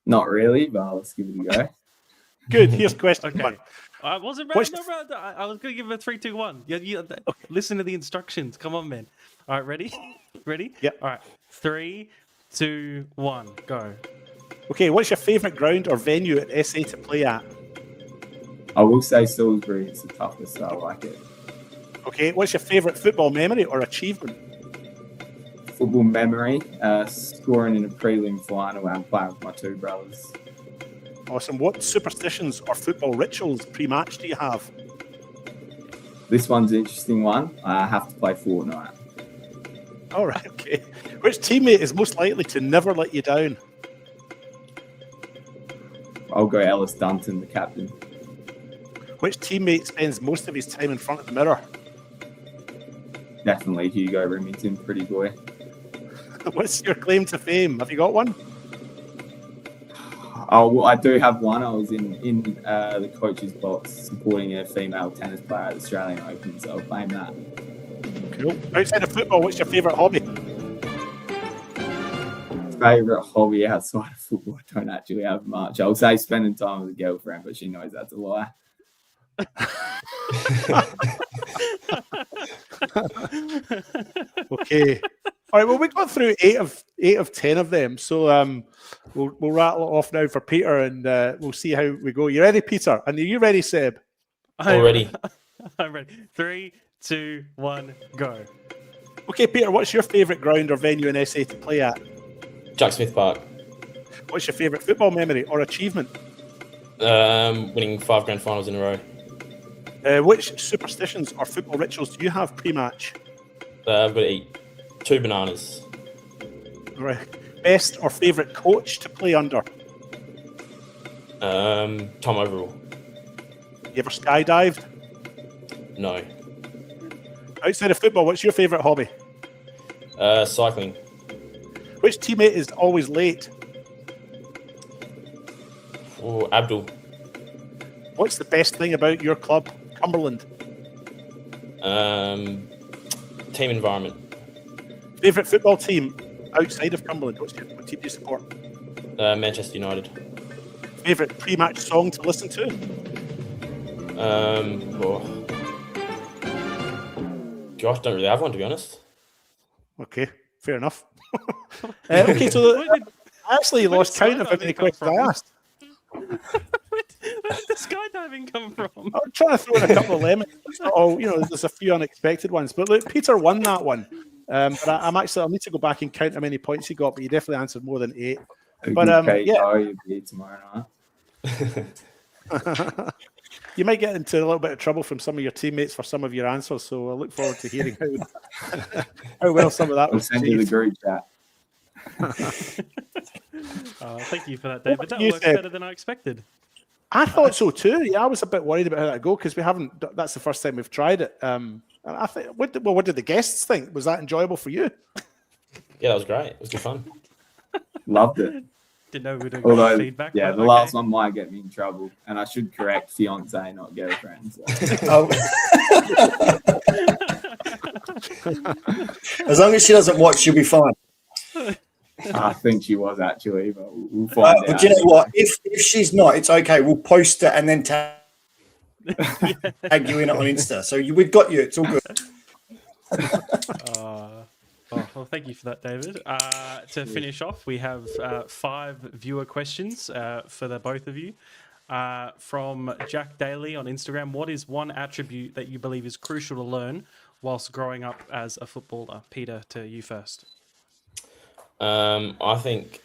Not really, but let's give it a go. Good. Here's question Okay. one. I wasn't ready. I was going to give it a 3, 2, 1. Listen to the instructions. Come on, man. All right, ready? Ready? Yep. All right. 3, 2, 1, go. Okay, what's your favourite ground or venue at SA to play at? I will say Salisbury is the toughest, so I like it. Okay, what's your favourite football memory or achievement? Football memory, scoring in a prelim final and playing with my two brothers. Awesome. What superstitions or football rituals pre-match do you have? This one's an interesting one. I have to play Fortnite. All right, okay. Which teammate is most likely to never let you down? I'll go Ellis Dunton, the captain. Which teammate spends most of his time in front of the mirror? Definitely Hugo Remington, pretty boy. What's your claim to fame? Have you got one? Oh, well, I do have one. I was in the coach's box supporting a female tennis player at the Australian Open, so I'll claim that. Cool. Outside of football, what's your favourite hobby? Favourite hobby outside of football, I don't actually have much. I would say spending time with a girlfriend, but she knows that's a lie. Okay. All right. Well, we got through eight of 10 of them, so we'll rattle it off now for Peter, and we'll see how we go. You ready, Peter? And are you ready, Seb? All ready. I'm ready. 3, 2, 1, go. Okay, Peter. What's your favourite ground or venue in SA to play at? Jack Smith Park. What's your favourite football memory or achievement? Winning 5 grand finals in a row. Which superstitions or football rituals do you have pre-match? I've got to eat 2 bananas. Right. Best or favourite coach to play under? Tom Overall. You ever skydived? No. Outside of football, what's your favourite hobby? Cycling. Which teammate is always late? Oh, Abdul. What's the best thing about your club, Cumberland? Team environment. Favourite football team outside of Cumberland? What team do you support? Manchester United. Favourite pre-match song to listen to? Gosh, don't really have one, to be honest. Okay, fair enough. Okay, so I actually lost count of how many questions I asked. Where did the skydiving come from? I'm trying to throw in a couple of lemons. Oh, there's a few unexpected ones. But look, Peter won that one. But I'll need to go back and count how many points he got. But he definitely answered more than 8. But you'll be tomorrow night. You might get into a little bit of trouble from some of your teammates for some of your answers. So I look forward to hearing how well some of that was. I'll send you the group chat. Thank you for that, David. That worked better than I expected. I thought so too. Yeah, I was a bit worried about how that go because we haven't. That's the first time we've tried it. And I think. What did the guests think? Was that enjoyable for you? Yeah, that was great. It was good fun. Loved it. Didn't know we'd have Although, got feedback. yeah, but the okay. last one might get me in trouble, and I should correct fiance, not girlfriend. So. As long as she doesn't watch, she'll be fine. I think she was actually, but we'll find out. But you know what? If she's not, it's okay. We'll post it and then tag you in it on Insta. So we've got you. It's all good. Well, thank you for that, David. To finish off, we have 5 viewer questions for the both of you. From Jack Daly on Instagram, what is one attribute that you believe is crucial to learn whilst growing up as a footballer? Peter, to you first. I think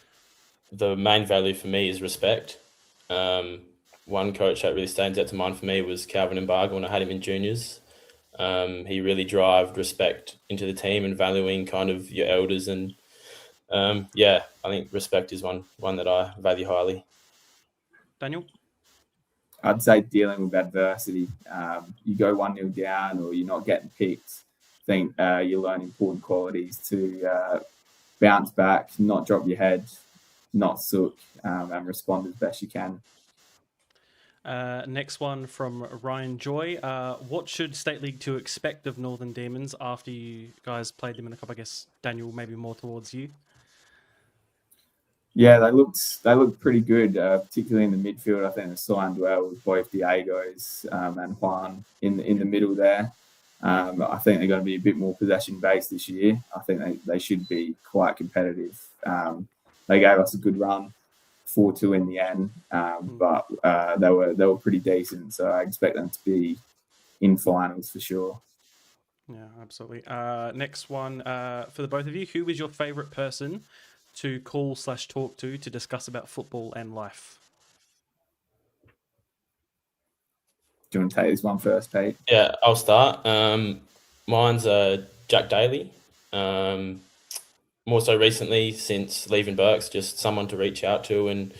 the main value for me is respect. One coach that really stands out to mind for me was Calvin Embargo when I had him in juniors. He really drove respect into the team and valuing kind of your elders. And I think respect is one that I value highly. Daniel? I'd say dealing with adversity. You go 1-0 down or you're not getting picked. I think you learn important qualities to bounce back, not drop your head, not sook, and respond as best you can. Next one from Ryan Joy. What should State League 2 expect of Northern Demons after you guys played them in the cup? I guess, Daniel, maybe more towards you. Yeah, they looked pretty good, particularly in the midfield. I think the signed well with both Diegos and Juan in the middle there. I think they're going to be a bit more possession-based this year. I think they should be quite competitive. They gave us a good run, 4-2 in the end, but they were pretty decent. So I expect them to be in finals for sure. Yeah, absolutely. Next one for the both of you. Who was your favourite person to call/talk to discuss about football and life? Do you want to take this one first, Pete? Yeah, I'll start. Mine's Jack Daly. More so recently since leaving Berks, just someone to reach out to, and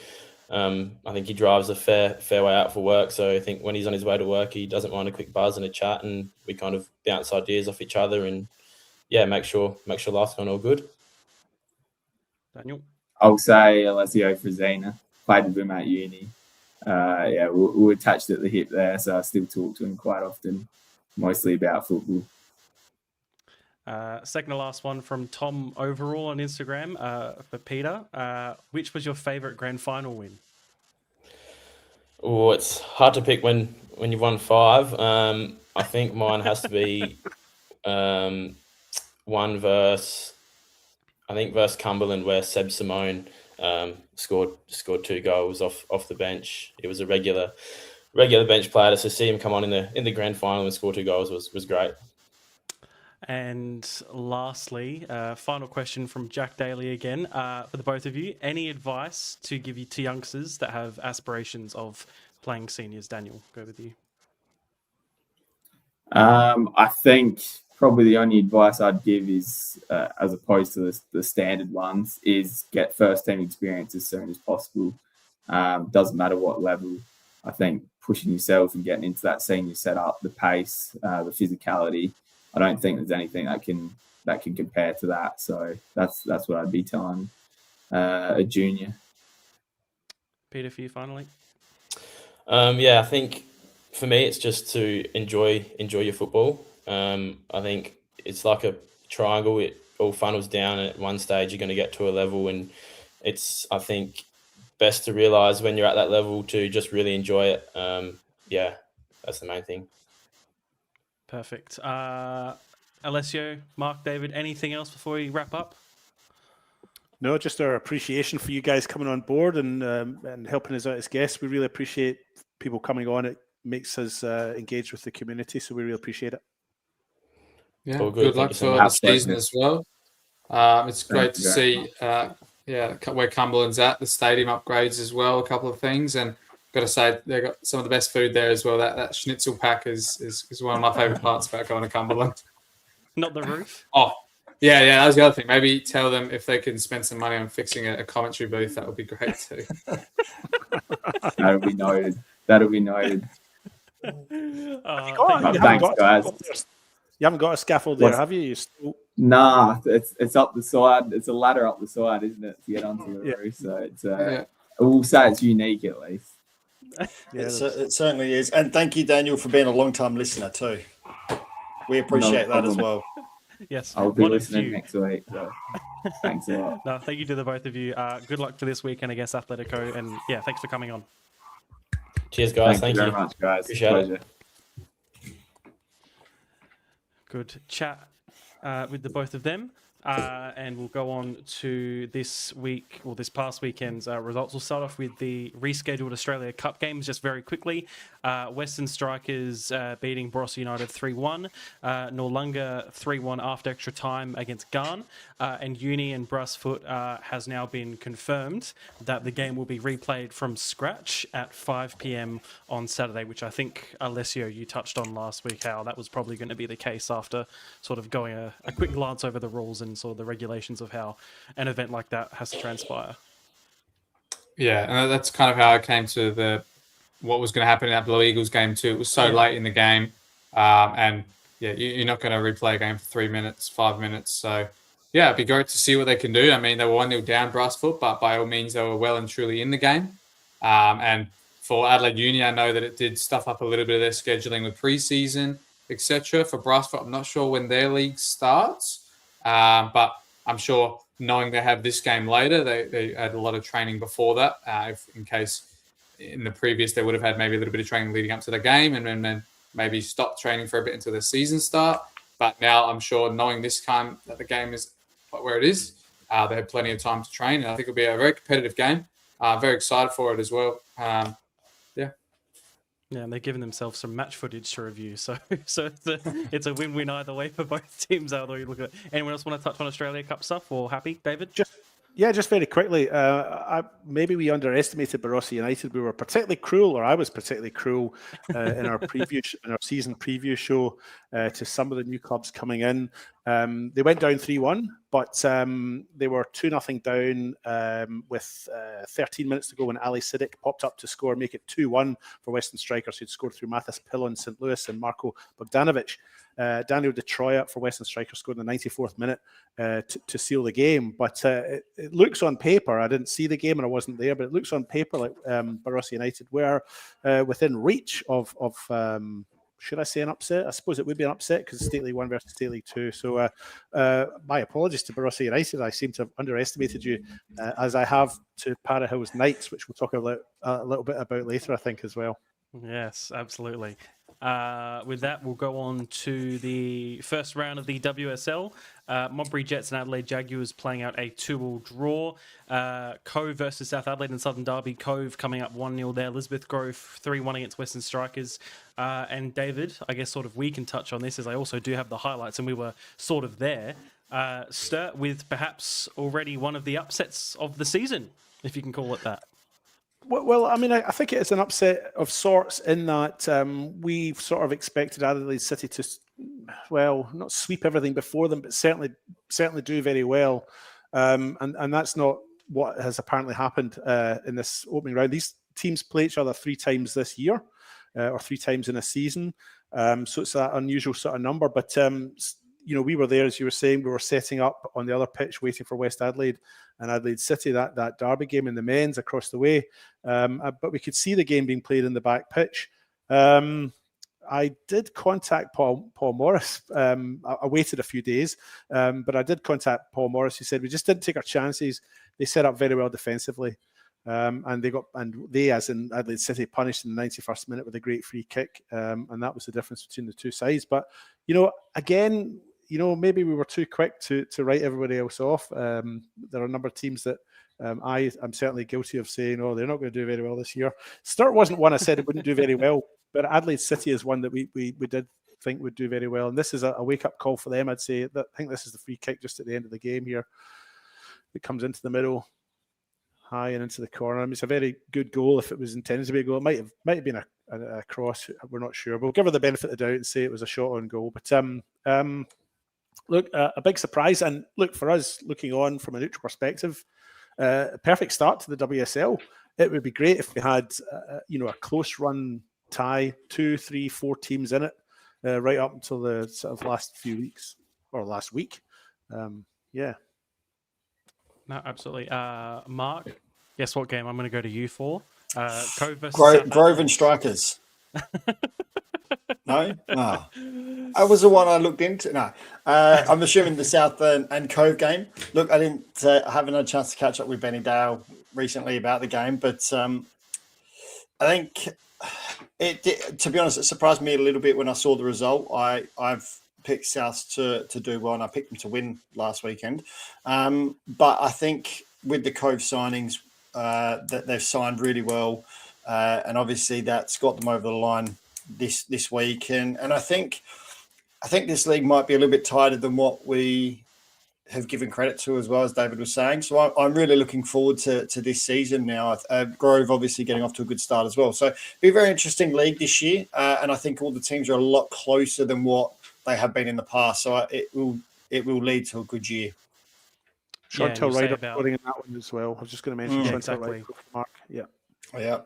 I think he drives a fair way out for work. So I think when he's on his way to work, he doesn't mind a quick buzz and a chat, and we kind of bounce ideas off each other, and make sure life's going all good. Daniel? I'll say Alessio Frazina. Played with him at uni. We were attached at the hip there, so I still talk to him quite often, mostly about football. Second to last one from Tom Overall on Instagram for Peter. Which was your favourite grand final win? Oh, it's hard to pick when you've won 5. I think mine has to be one versus Cumberland, where Seb Simone scored 2 goals off the bench. It was a regular bench player, so see him come on in the grand final and score 2 goals was great. And lastly, final question from Jack Daly again for the both of you. Any advice to give you to youngsters that have aspirations of playing seniors? Daniel, go with you. I think probably the only advice I'd give is, as opposed to the standard ones, is get first team experience as soon as possible. Doesn't matter what level. I think pushing yourself and getting into that senior setup, the pace, the physicality, I don't think there's anything that can compare to that. So that's what I'd be telling a junior. Peter, for you finally. I think for me it's just to enjoy your football. I think it's like a triangle. It all funnels down, and at one stage you're going to get to a level, and it's, I think, best to realise when you're at that level to just really enjoy it. That's the main thing. Perfect. Alessio, Marc David, anything else before we wrap up? No, just our appreciation for you guys coming on board and helping us out as guests. We really appreciate people coming on. It makes us engage with the community, so we really appreciate it. Yeah, All good luck for the season as well. It's great to see where Cumberland's at, the stadium upgrades as well, a couple of things, and got to say they've got some of the best food there as well. That schnitzel pack is one of my favourite parts about going to Cumberland. Not the roof? Oh, yeah, that was the other thing. Maybe tell them if they can spend some money on fixing a commentary booth. That would be great too. That'll be noted. That'll be noted. Thanks, guys. You haven't got a scaffold there, have you? Nah, it's up the side. It's a ladder up the side, isn't it, to get onto the roof? So it's we'll say it's unique at least. It certainly is. And thank you, Daniel, for being a long-time listener too. We appreciate that as well. Yes, I'll be listening next week. So thanks a lot. No, thank you to the both of you. Good luck for this weekend against Atletico, and yeah, thanks for coming on. Cheers, guys. Thank you very much, guys. Appreciate it. Good chat with the both of them. And we'll go on to this past weekend's results. We'll start off with the rescheduled Australia Cup games just very quickly. Western Strikers beating Barossa United 3-1. Noarlunga 3-1 after extra time against Garn. And Uni and Brassfoot has now been confirmed that the game will be replayed from scratch at 5 p.m. on Saturday, which I think, Alessio, you touched on last week, how that was probably going to be the case after sort of going a quick glance over the rules and sort of the regulations of how an event like that has to transpire. Yeah, and that's kind of how I came to what was going to happen in that Blue Eagles game too. It was so late in the game, and yeah, you're not going to replay a game for 3 minutes, 5 minutes. So yeah, it'd be great to see what they can do. I mean, they were 1-0 down Brassfoot, but by all means, they were well and truly in the game. And for Adelaide Uni, I know that it did stuff up a little bit of their scheduling with preseason, etc. For Brassfoot, I'm not sure when their league starts. But I'm sure knowing they have this game later, they had a lot of training before that. In case in the previous, they would have had maybe a little bit of training leading up to the game and then maybe stop training for a bit until the season start. But now I'm sure knowing this time that the game is where it is, they have plenty of time to train. And I think it'll be a very competitive game. Very excited for it as well. Yeah, and they're giving themselves some match footage to review, so it's a win-win either way for both teams. Either way you look at it. Anyone else want to touch on Australia Cup stuff, or happy, David? Just very quickly. Maybe we underestimated Barossa United. We were particularly cruel, or I was particularly cruel in our season preview show to some of the new clubs coming in. They went down 3-1, but they were 2-0 down with 13 minutes to go when Ali Siddiq popped up to score, make it 2-1 for Western Strikers, who'd scored through Mathis Pillon, St. Louis, and Marco Bogdanovic. Daniel Detroit for Western Strikers scored in the 94th minute to seal the game. But it looks on paper, I didn't see the game and I wasn't there, but it looks on paper like Barossa United were within reach of should I say an upset? I suppose it would be an upset because State League 1 versus State League 2. So my apologies to Barossa United. I seem to have underestimated you, as I have to Para Hills Knights, which we'll talk about a little bit about later, I think, as well. Yes, absolutely. With that, we'll go on to the first round of the WSL. Modbury Jets and Adelaide Jaguars playing out a 2-2 draw. Cove versus South Adelaide and Southern Derby. Cove coming up 1-0 there. Elizabeth Grove 3-1 against Western Strikers. And David, I guess sort of we can touch on this as I also do have the highlights and we were sort of there. Start with perhaps already one of the upsets of the season, if you can call it that. Well, I mean, I think it is an upset of sorts in that we've sort of expected Adelaide City to, well, not sweep everything before them, but certainly do very well. And that's not what has apparently happened in this opening round. These teams play each other 3 times this year, or 3 times in a season. So it's that unusual sort of number. But we were there, as you were saying, we were setting up on the other pitch, waiting for West Adelaide and Adelaide City, that derby game in the men's across the way. But we could see the game being played in the back pitch. I did contact Paul Morris. I waited a few days, but I did contact Paul Morris. He said, we just didn't take our chances. They set up very well defensively. And they, as in Adelaide City, punished in the 91st minute with a great free kick. And that was the difference between the two sides. But, again, maybe we were too quick to write everybody else off. There are a number of teams that I am certainly guilty of saying, oh, they're not going to do very well this year. Sturt wasn't one I said it wouldn't do very well, but Adelaide City is one that we did think would do very well. And this is a wake-up call for them, I'd say. I think this is the free kick just at the end of the game here. It comes into the middle, high and into the corner. I mean, it's a very good goal if it was intended to be a goal. It might have been a cross. We're not sure. We'll give her the benefit of the doubt and say it was a shot on goal. But look, a big surprise. And look, for us, looking on from a neutral perspective, a perfect start to the WSL. it would be great if we had, a close run tie, 2, 3, 4 teams in it, right up until the sort of last few weeks or last week. Yeah. No, absolutely. Mark, guess what game I'm going to go to you for? Cove versus South Grove and Strikers. No? That was the one I looked into. No. I'm assuming the South and Cove game. Look, I haven't had a chance to catch up with Benny Dale recently about the game, but I think to be honest, it surprised me a little bit when I saw the result. I've picked South to do well, and I picked them to win last weekend. But I think with the Cove signings, that they've signed really well, and obviously that's got them over the line this week. And I think this league might be a little bit tighter than what we have given credit to, as well, as David was saying. So I'm really looking forward to this season now. Grove obviously getting off to a good start as well. So it'll be a very interesting league this year, and I think all the teams are a lot closer than what they have been in the past. So it will lead to a good year. Chantel Ryder putting in that one as well. I was just going to mention Chantel Ryder, Mark. Yeah.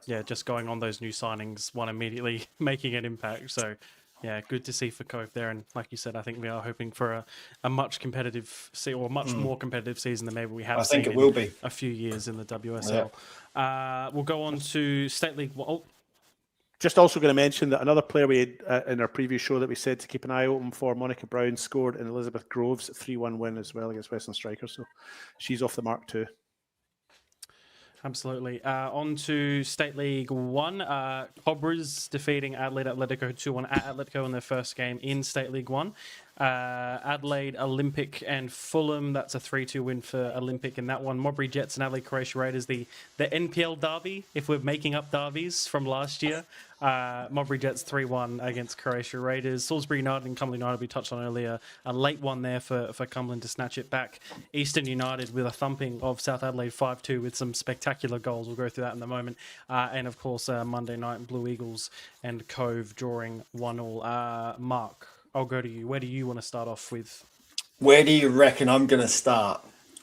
Yeah, just going on those new signings, one immediately making an impact. So, yeah, good to see for Cove there. And like you said, I think we are hoping for a much competitive or much more competitive season than maybe we have seen it will be a few years in the WSL. Yeah. We'll go on to State League. Just also going to mention that another player we had in our previous show that we said to keep an eye open for, Monica Brown, scored in Elizabeth Grove's 3-1 win as well against Western Strikers. So she's off the mark too. Absolutely. On to State League 1. Cobras defeating Adelaide Atletico 2-1 at Atletico in their first game in State League 1. Adelaide Olympic and Fulham, that's a 3-2 win for Olympic in that one. Modbury Jets and Adelaide Croatia Raiders, the NPL derby, if we're making up derbies from last year. Modbury Jets 3-1 against Croatia Raiders. Salisbury United and Cumberland United we touched on earlier. A late one there for Cumberland to snatch it back. Eastern United with a thumping of South Adelaide 5-2 with some spectacular goals. We'll go through that in a moment. And of course, Monday night, Blue Eagles and Cove drawing 1-1. Mark, I'll go to you. Where do you want to start off with? Where do you reckon I'm going to start?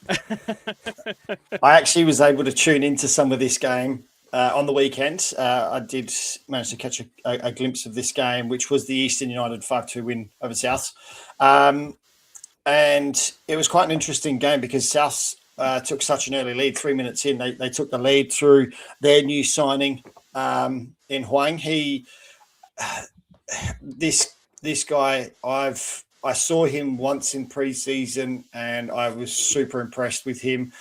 I actually was able to tune into some of this game on the weekend. I did manage to catch a glimpse of this game, which was the Eastern United 5-2 win over South. And it was quite an interesting game because South took such an early lead. 3 minutes in, they took the lead through their new signing in Huang. This guy, I saw him once in pre-season and I was super impressed with him.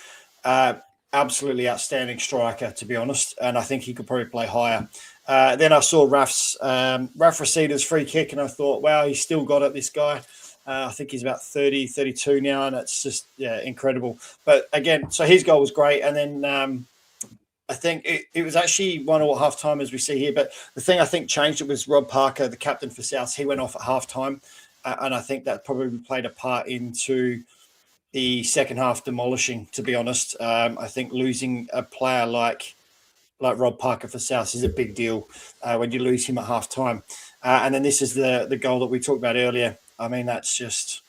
Absolutely outstanding striker, to be honest, and I think he could probably play higher. Then I saw Raf Rasida's free kick and I thought, wow, he's still got it, this guy. I think he's about 30, 32 now, and it's just, incredible. But again, so his goal was great. And then I think it was actually 1-1 at half-time, as we see here. But the thing I think changed it was Rob Parker, the captain for South. He went off at half-time, and I think that probably played a part into the second half demolishing, to be honest. I think losing a player like Rob Parker for South is a big deal when you lose him at half-time. And then this is the goal that we talked about earlier. I mean, that's just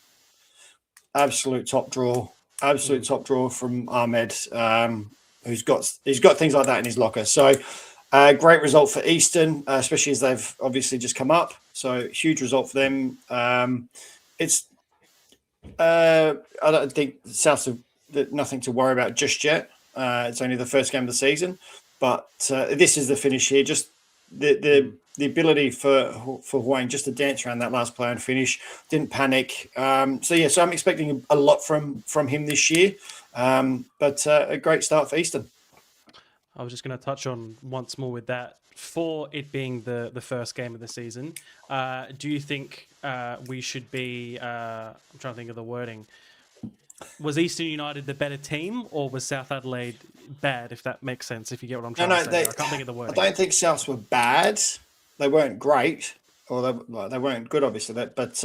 absolute top draw from Ahmed. He's got things like that in his locker. So great result for Eastern, especially as they've obviously just come up. So huge result for them. I don't think South's nothing to worry about just yet. It's only the first game of the season, but this is the finish here. Just the ability for Huang just to dance around that last player and finish, didn't panic. So I'm expecting a lot from him this year. But a great start for Eastern. I was just going to touch on once more with that. For it being the first game of the season, do you think we should be, I'm trying to think of the wording, was Eastern United the better team or was South Adelaide bad, if that makes sense, if you get what I'm trying to say? I can't think of the wording. I don't think Souths were bad. They weren't great, or they weren't good, obviously. But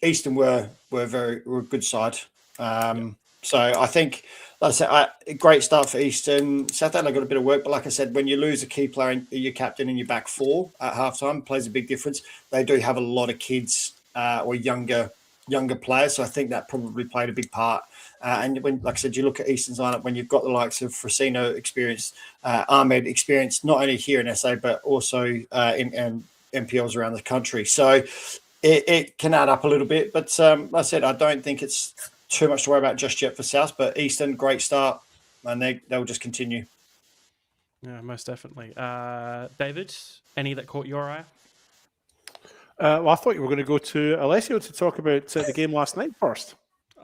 Eastern were a good side. So I think, like I said, a great start for Eastern. South Adelaide got a bit of work, but like I said, when you lose a key player, your captain in your back four at halftime plays a big difference. They do have a lot of kids or younger players, so I think that probably played a big part. And when, like I said, you look at Eastern's lineup, when you've got the likes of Frasino experience, Ahmed experience, not only here in SA, but also in MPLs around the country. So it can add up a little bit. But like I said, I don't think it's too much to worry about just yet for South. But Eastern, great start, and they'll just continue. Yeah, most definitely. David, any that caught your eye? Well, I thought you were going to go to Alessio to talk about the game last night first.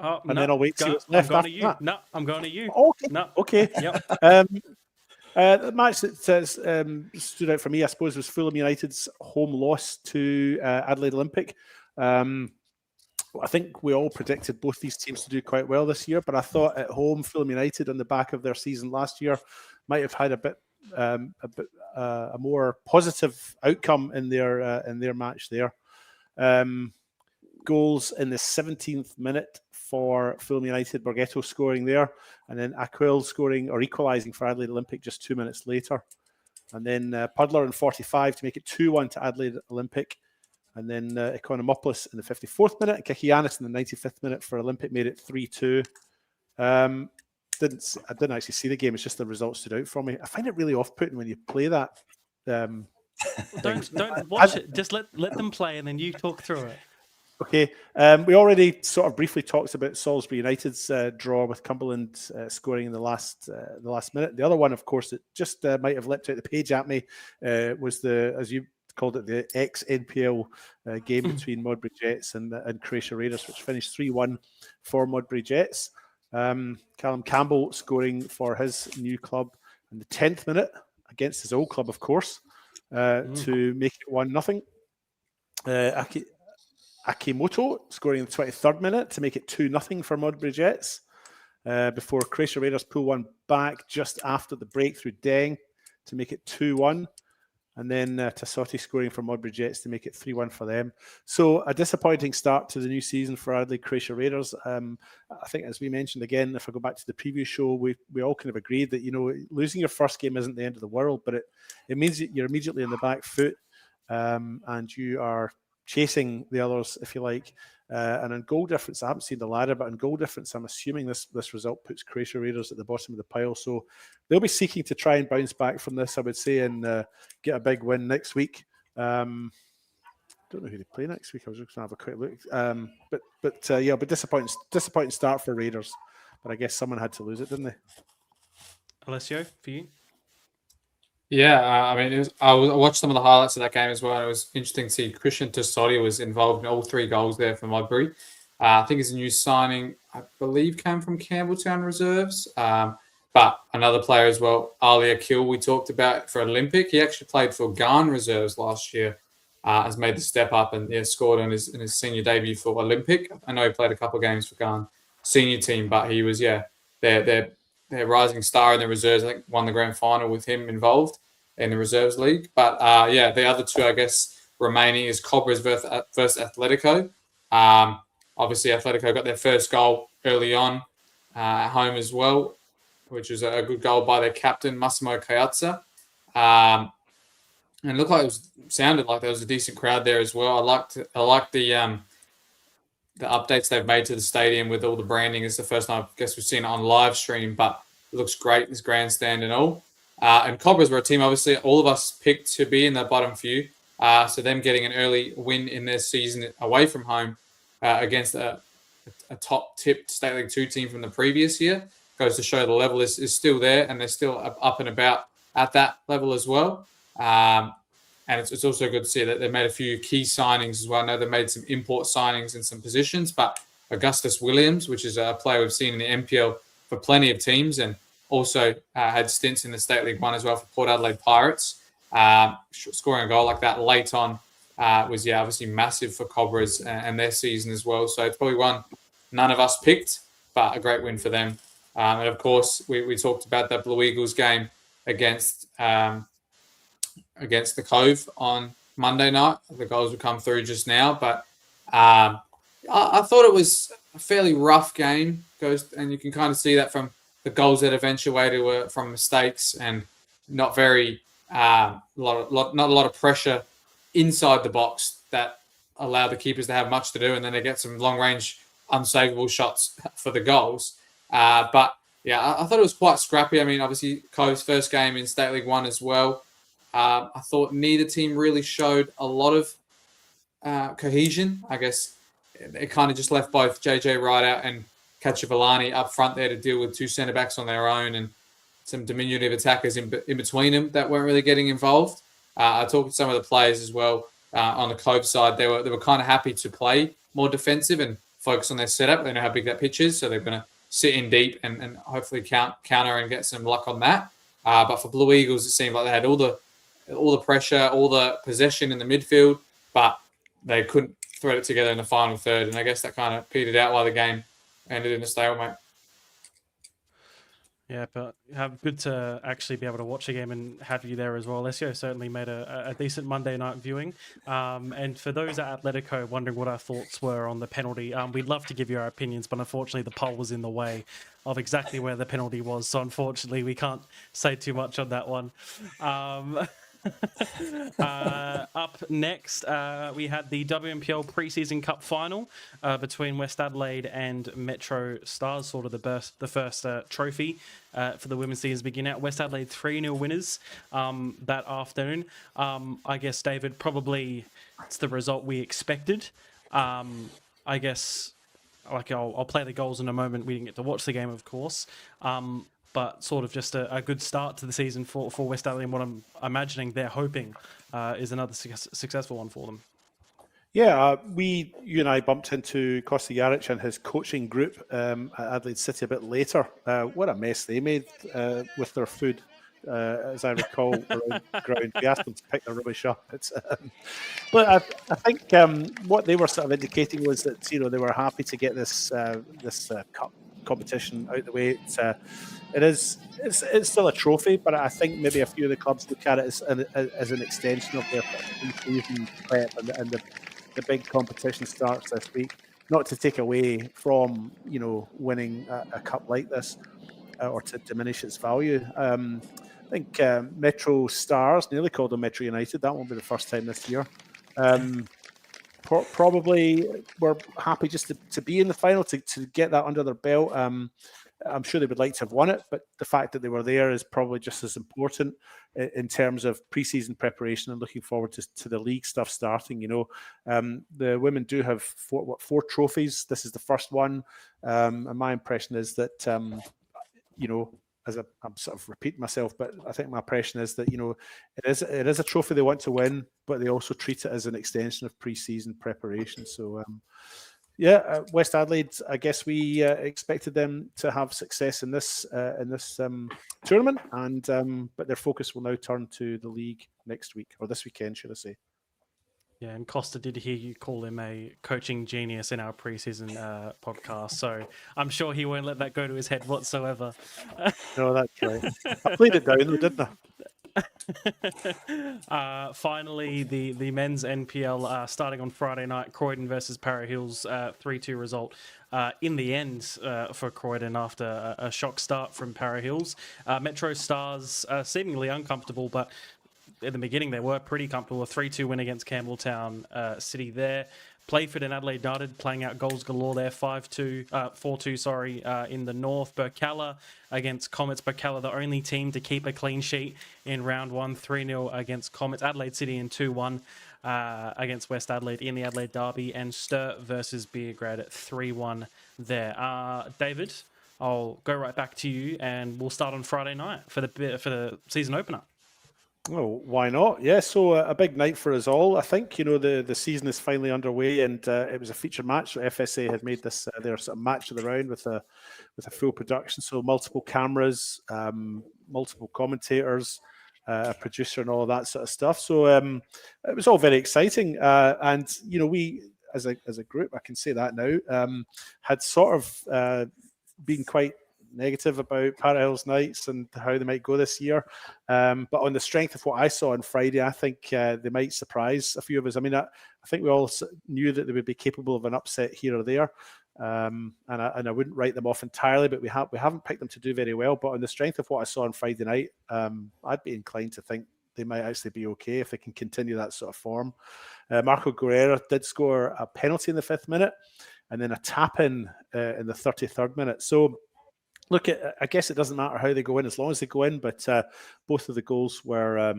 And then I'll wait to see what's left after that. No, I'm going to you. Okay. No. Okay. Yep. The match that stood out for me, I suppose, was Fulham United's home loss to Adelaide Olympic. I think we all predicted both these teams to do quite well this year, but I thought at home, Fulham United on the back of their season last year might have had a more positive outcome in their match there. Goals in the 17th minute for Fulham United, Borghetto scoring there, and then Aquil scoring or equalising for Adelaide Olympic just 2 minutes later. And then Pudler in 45 to make it 2-1 to Adelaide Olympic. And then Economopoulos in the 54th minute, and Kikianis in the 95th minute for Olympic made it 3-2. I didn't actually see the game. It's just the results stood out for me. I find it really off-putting when you play that. Don't watch it. Just let them play, and then you talk through it. Okay. We already sort of briefly talked about Salisbury United's draw with Cumberland scoring in the last minute. The other one, of course, that just might have leapt out the page at me was as you called it, the ex-NPL game between Modbury Jets and Croatia Raiders, which finished 3-1 for Modbury Jets. Callum Campbell scoring for his new club in the 10th minute against his old club, of course, to make it 1-0. Akimoto scoring in the 23rd minute to make it 2-0 for Modbury Jets before Croatia Raiders pull one back just after the break through Deng to make it 2-1. And then Tassotti scoring for Modbury Jets to make it 3-1 for them. So a disappointing start to the new season for Adelaide Croatia Raiders. I think, as we mentioned again, if I go back to the previous show, we all kind of agreed that, losing your first game isn't the end of the world, but it means that you're immediately on the back foot and you are chasing the others, if you like. And in goal difference, I haven't seen the ladder, but in goal difference, I'm assuming this result puts Croatia Raiders at the bottom of the pile. So they'll be seeking to try and bounce back from this, I would say, and get a big win next week. Don't know who they play next week. I was just going to have a quick look. But disappointing start for Raiders. But I guess someone had to lose it, didn't they? Alessio, for you? Yeah, I watched some of the highlights of that game as well. And it was interesting to see Christian Tassotti was involved in all 3 goals there for Modbury. I think it's a new signing, I believe, came from Campbelltown Reserves. But another player as well, Ali Akil, we talked about for Olympic. He actually played for Garn Reserves last year, has made the step up and scored in his senior debut for Olympic. I know he played a couple of games for Garn senior team, but he was, their rising star in the reserves. I think won the grand final with him involved in the reserves league. But the other 2, I guess, remaining is Cobras versus Atletico. Obviously, Atletico got their first goal early on at home as well, which was a good goal by their captain, Massimo Caiazza. And it looked like sounded like there was a decent crowd there as well. I liked the updates they've made to the stadium with all the branding. It's the first time I guess we've seen it on live stream, but it looks great, this grandstand and all. And Cobras were a team, obviously, all of us picked to be in the bottom few. So them getting an early win in their season away from home against a top-tipped State League 2 team from the previous year goes to show the level is still there, and they're still up and about at that level as well. And it's also good to see that they made a few key signings as well. I know they made some import signings in some positions, but Augustus Williams, which is a player we've seen in the MPL for plenty of teams, and also had stints in the State League 1 as well for Port Adelaide Pirates. Scoring a goal like that late on was, obviously massive for Cobras and their season as well. So it's probably one none of us picked, but a great win for them. And of course, we talked about that Blue Eagles game against the Cove on Monday night. The goals will come through just now, but I thought it was a fairly rough game. And you can kind of see that from the goals that eventuated were from mistakes and not very not a lot of pressure inside the box that allow the keepers to have much to do, and then they get some long range unsavable shots for the goals. But yeah, I thought it was quite scrappy. I mean, obviously, Cove's first game in State League 1 as well. I thought neither team really showed a lot of cohesion. I guess it kind of just left both JJ Rideout and Cacciavellani up front there to deal with two centre backs on their own and some diminutive attackers in between them that weren't really getting involved. I talked to some of the players as well on the Cove side. They were kind of happy to play more defensive and focus on their setup. They know how big that pitch is, so they're going to sit in deep and hopefully counter and get some luck on that. But for Blue Eagles, it seemed like they had all the pressure, all the possession in the midfield, but they couldn't thread it together in the final third. And I guess that kind of petered out while the game ended in a stalemate. Yeah, but good to actually be able to watch a game and have you there as well. Alessio certainly made a decent Monday night viewing. And for those at Atletico wondering what our thoughts were on the penalty, we'd love to give you our opinions, but unfortunately the poll was in the way of exactly where the penalty was. So unfortunately we can't say too much on that one. Up next, we had the WNPL Preseason Cup final between West Adelaide and Metro Stars, sort of the first trophy for the women's season begin out. West Adelaide 3-0 winners that afternoon. I guess, David, probably it's the result we expected. I guess, like I'll play the goals in a moment. We didn't get to watch the game, of course. But sort of just a good start to the season for West Adelaide, and what I'm imagining they're hoping is another successful one for them. Yeah, you and I bumped into Costa Jaric and his coaching group at Adelaide City a bit later. What a mess they made with their food, as I recall, around the ground. We asked them to pick their rubbish up. But I think what they were sort of indicating was that they were happy to get this cup competition out the way. It's still a trophy, but I think maybe a few of the clubs look at it as an extension of their season prep, and the big competition starts this week. Not to take away from winning a cup like this or to diminish its value. I think Metro Stars, nearly called them Metro United. That won't be the first time this year. Probably were happy just to be in the final, to get that under their belt. I'm sure they would like to have won it, but the fact that they were there is probably just as important in terms of preseason preparation and looking forward to the league stuff starting. The women do have four trophies. This is the first one, and my impression is that I'm sort of repeating myself, but I think my impression is that it is a trophy they want to win, but they also treat it as an extension of preseason preparation. So. West Adelaide, I guess we expected them to have success in this tournament, but their focus will now turn to the league next week, or this weekend, should I say. Yeah, and Costa did hear you call him a coaching genius in our preseason podcast, so I'm sure he won't let that go to his head whatsoever. No, that's right. I played it down, though, didn't I? Finally, the men's NPL starting on Friday night, Croydon versus Para Hills, 3-2 result in the end for Croydon after a shock start from Para Hills. Metro Stars seemingly uncomfortable, but at the beginning they were pretty comfortable. A 3-2 win against Campbelltown City there. Playford and Adelaide United playing out goals galore there, 4-2 in the north. Burkalla against Comets. Burkalla, the only team to keep a clean sheet in round one, 3-0 against Comets. Adelaide City in 2-1 against West Adelaide in the Adelaide Derby. And Sturt versus Beergrad at 3-1 there. David, I'll go right back to you, and we'll start on Friday night for the season opener. Oh, why not? Yeah, so a big night for us all. I think, the season is finally underway, and it was a featured match. So FSA had made this their sort of match of the round with a full production. So multiple cameras, multiple commentators, a producer and all of that sort of stuff. So it was all very exciting. And, we, as a group, I can say that now, had sort of been quite negative about Para Hills Knights and how they might go this year. But on the strength of what I saw on Friday, I think they might surprise a few of us. I mean, I think we all knew that they would be capable of an upset here or there. And I wouldn't write them off entirely, but we haven't picked them to do very well. But on the strength of what I saw on Friday night, I'd be inclined to think they might actually be okay if they can continue that sort of form. Marco Guerrero did score a penalty in the 5th minute and then a tap-in the 33rd minute. So look, I guess it doesn't matter how they go in as long as they go in, but both of the goals were,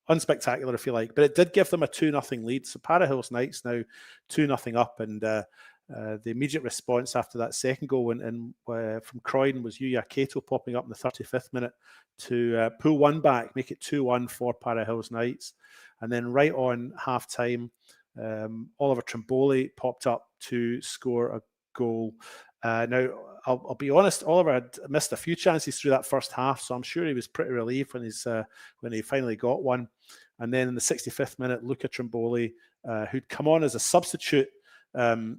unspectacular, if you like. But it did give them a 2-0 lead. So Para Hills Knights now 2-0 up, and the immediate response after that second goal from Croydon was Yuya Kato popping up in the 35th minute to pull one back, make it 2-1 for Para Hills Knights. And then right on half-time, Oliver Trimboli popped up to score a goal. Now, I'll be honest, Oliver had missed a few chances through that first half, so I'm sure he was pretty relieved when he finally got one. And then in the 65th minute, Luca Trimboli, who'd come on as a substitute,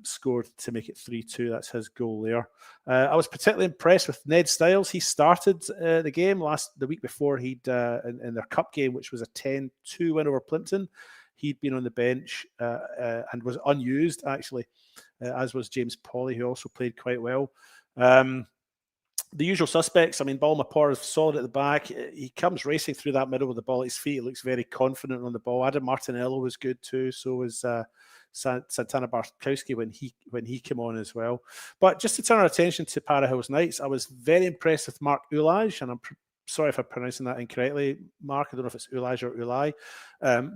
scored to make it 3-2. That's his goal there. I was particularly impressed with Ned Stiles. He started the game the week before in their cup game, which was a 10-2 win over Plimpton. He'd been on the bench and was unused, actually, as was James Pawley, who also played quite well. The usual suspects, I mean, Balmapor is solid at the back. He comes racing through that middle with the ball at his feet. He looks very confident on the ball. Adam Martinello was good too. So was Santana Bartkowski when he came on as well. But just to turn our attention to Para Hills Knights, I was very impressed with Mark Ulaj, and I'm sorry if I'm pronouncing that incorrectly, Mark. I don't know if it's Ulaj or Ulai,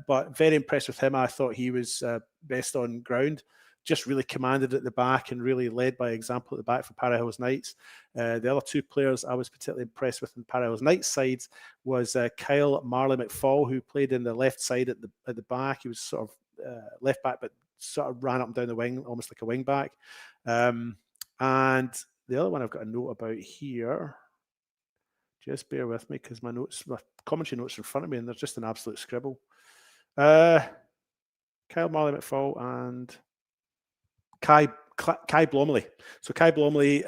but very impressed with him. I thought he was best on ground. Just really commanded at the back and really led by example at the back for Para Hills Knights. The other two players I was particularly impressed with in Para Hills Knights side was Kyle Marley McFall, who played in the left side at the back. He was sort of left back, but sort of ran up and down the wing, almost like a wing back. And the other one I've got a note about here. Just bear with me because my commentary notes are in front of me and they're just an absolute scribble. Kyle Marley McFall and Kai Blomley. So Kai Blomley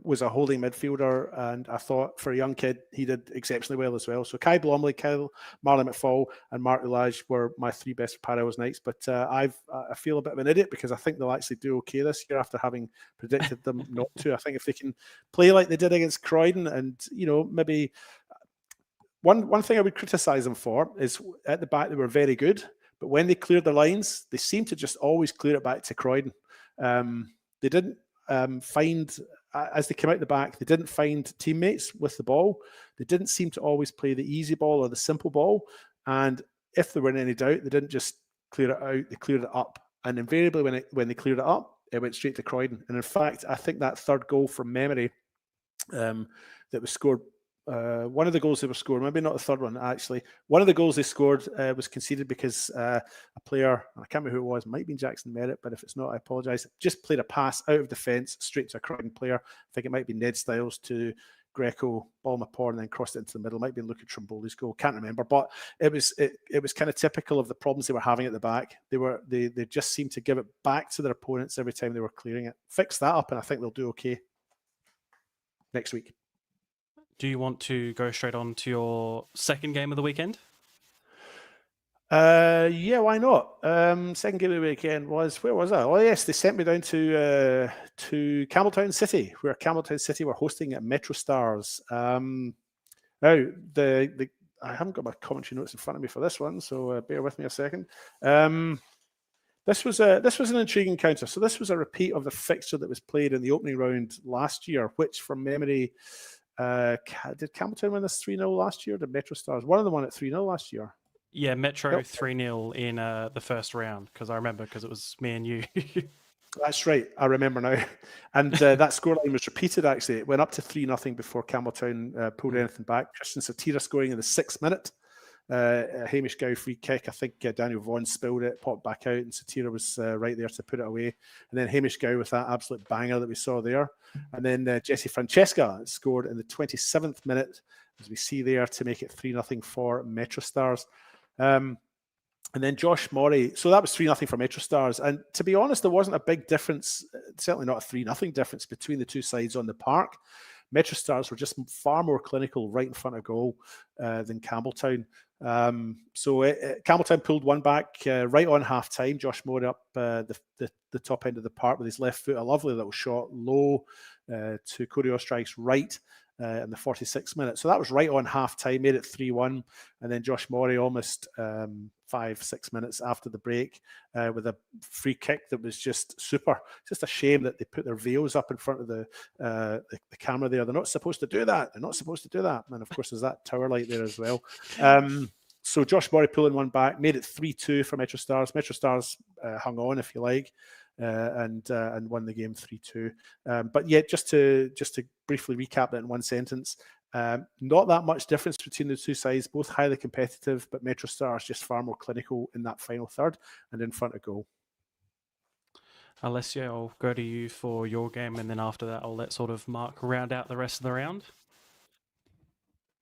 was a holding midfielder, and I thought for a young kid he did exceptionally well as well. So Kai Blomley, Kyle Marley McFall, and Mark Ulaj were my three best for Para Hills Knights. But I feel a bit of an idiot because I think they'll actually do okay this year after having predicted them not to. I think if they can play like they did against Croydon, and maybe one thing I would criticise them for is at the back they were very good, but when they cleared the lines, they seemed to just always clear it back to Croydon. They didn't find, as they came out the back, they didn't find teammates with the ball. They didn't seem to always play the easy ball or the simple ball. And if there were any doubt, they didn't just clear it out, they cleared it up. And invariably, when they cleared it up, it went straight to Croydon. And in fact, I think that third goal from memory that was scored, one of the goals they were scored, maybe not the third one, actually. One of the goals they scored was conceded because a player, I can't remember who it was, might be Jackson Merritt, but if it's not, I apologise, just played a pass out of defence straight to a Croydon player. I think it might be Ned Stiles to Greco, Balmapor, and then crossed it into the middle. Might be Luca Trimboli's goal, can't remember. But it was kind of typical of the problems they were having at the back. They just seemed to give it back to their opponents every time they were clearing it. Fix that up, and I think they'll do okay next week. Do you want to go straight on to your second game of the weekend? Yeah, why not? Second game of the weekend was, where was I? Oh yes, they sent me down to Campbelltown City, where Campbelltown City were hosting at Metro Stars. Now I haven't got my commentary notes in front of me for this one, so bear with me a second. This was an intriguing encounter. So this was a repeat of the fixture that was played in the opening round last year, which from memory, did Campbelltown win this 3-0 last year? Did Metro Stars? One of them won it 3-0 last year. Yeah, Metro 3-0 in the first round, because I remember, because it was me and you. That's right. I remember now. And that scoreline was repeated, actually. It went up to 3-0 before Campbelltown pulled anything back. Christian Satira scoring in the 6th minute. Hamish Gow free kick. I think Daniel Vaughan spilled it, popped back out, and Satira was right there to put it away. And then Hamish Gow with that absolute banger that we saw there. And then Jesse Francesca scored in the 27th minute, as we see there, to make it 3-0 for Metro Stars. And then Josh Morey. So that was 3-0 for Metro Stars. And to be honest, there wasn't a big difference, certainly not a 3-0 difference between the two sides on the park. Metro Stars were just far more clinical right in front of goal than Campbelltown. So Campbelltown pulled one back right on half time. Josh Morey up the top end of the park with his left foot, a lovely little shot low to Corey Ostrike's right. in the 46th minute. So that was right on half time, made it 3-1. And then Josh Morey almost 5-6 minutes after the break with a free kick that was just super. It's just a shame that they put their veils up in front of the camera there. They're not supposed to do that. They're not supposed to do that. And of course, there's that tower light there as well. So Josh Morey pulling one back, made it 3-2 for Metro Stars. Metro Stars hung on, if you like, and won the game 3-2. But yeah, just to briefly recap that in one sentence, not that much difference between the two sides, both highly competitive, but Metro Stars just far more clinical in that final third and in front of goal. Alessio, I'll go to you for your game, and then after that, I'll let sort of Mark round out the rest of the round.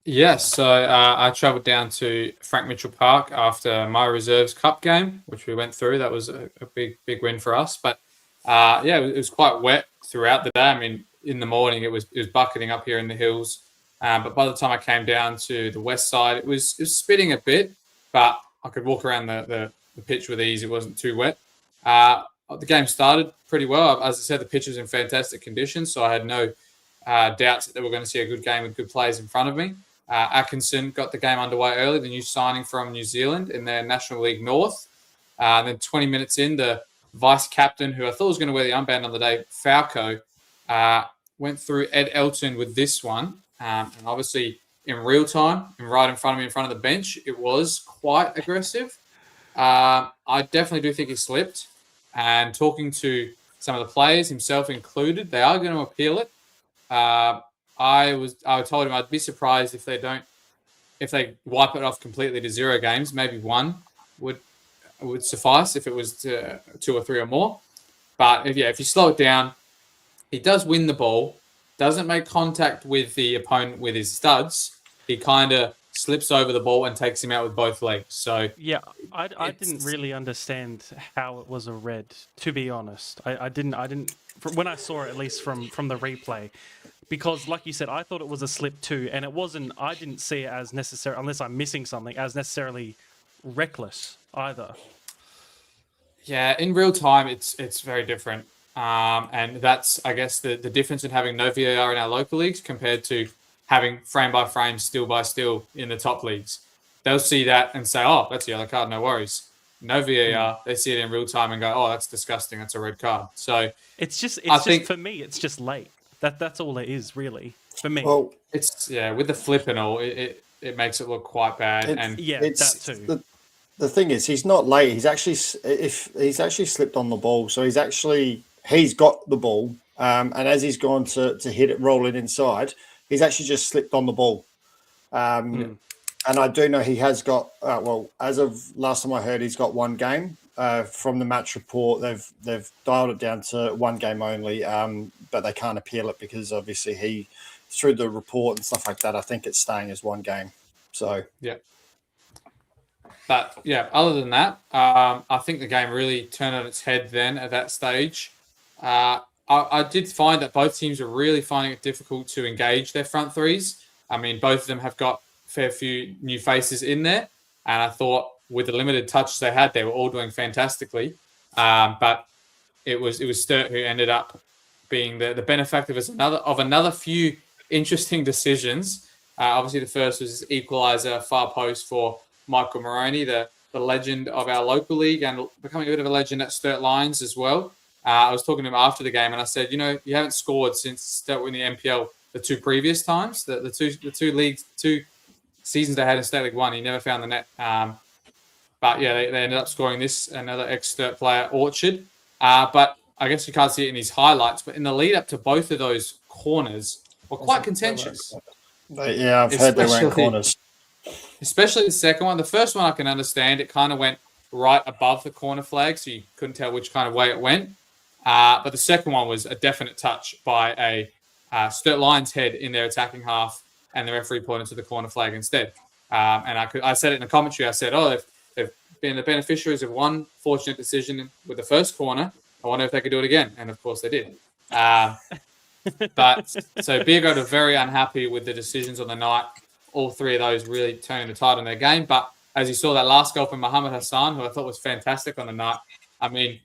Yes, so I travelled down to Frank Mitchell Park after my reserves cup game, which we went through. That was a big win for us. But yeah, it was quite wet throughout the day. I mean, in the morning it was bucketing up here in the hills, but by the time I came down to the west side, it was spitting a bit, but I could walk around the pitch with ease. It wasn't too wet. The game started pretty well. As I said, the pitch was in fantastic condition, so I had no doubts that we were going to see a good game with good players in front of me. Atkinson got the game underway early, the new signing from New Zealand in their National League North. And then 20 minutes in, the vice-captain, who I thought was going to wear the armband on the day, Falco, went through Ed Elton with this one. And obviously, in real time, and right in front of me, in front of the bench, it was quite aggressive. I definitely do think he slipped. And talking to some of the players, himself included, they are going to appeal it. I told him I'd be surprised if they wipe it off completely to 0 games. Maybe one would suffice if it was 2 or 3 or more. But if you slow it down, he does win the ball, doesn't make contact with the opponent with his studs. He kind of slips over the ball and takes him out with both legs. So yeah, I didn't really understand how it was a red, to be honest. I didn't when I saw it, at least from the replay, because like you said, I thought it was a slip too, and it wasn't. I didn't see it as necessary, unless I'm missing something, as necessarily reckless either. Yeah, in real time, it's very different, and that's, I guess, the difference in having no VAR in our local leagues compared to having frame by frame, still by still in the top leagues. They'll see that and say, "Oh, that's a yellow card, no worries." No VAR, they see it in real time and go, "Oh, that's disgusting, that's a red card." So it's just for me, it's just late. That's all it is, really, for me. Well, it's with the flip and all, it makes it look quite bad. And that too. The thing is, he's not late. He's actually slipped on the ball, so he's got the ball, and as he's gone to hit it, rolling inside, he's actually just slipped on the ball. And I do know he has got as of last time I heard, he's got 1 game. From the match report, they've dialed it down to 1 game only, but they can't appeal it because obviously through the report and stuff like that, I think it's staying as 1 game. So yeah. But yeah, other than that, I think the game really turned on its head then at that stage. I did find that both teams were really finding it difficult to engage their front threes. I mean, both of them have got a fair few new faces in there, and I thought with the limited touches they had, they were all doing fantastically. But it was Sturt who ended up being the benefactor of another few interesting decisions. Obviously, the first was equaliser far post for Michael Moroney, the legend of our local league and becoming a bit of a legend at Sturt Lions as well. I was talking to him after the game and I said, you haven't scored since Sturt won the NPL the 2 previous times, the two seasons they had in State League 1. He never found the net. But yeah, they ended up scoring another ex-Sturt player, Orchard. But I guess you can't see it in his highlights, but in the lead up to both of those corners were quite contentious. Yeah, I've heard they were in corners. Especially the second one. The first one I can understand. It kind of went right above the corner flag, so you couldn't tell which kind of way it went. But the second one was a definite touch by a Sturt Lions head in their attacking half, and the referee pointed to the corner flag instead. And I said it in the commentary. I said, they've been the beneficiaries of one fortunate decision with the first corner. I wonder if they could do it again. And of course they did. But so Beergoat are very unhappy with the decisions on the night. All 3 of those really turning the tide on their game. But as you saw, that last goal from Mohammed Hassan, who I thought was fantastic on the night. I mean,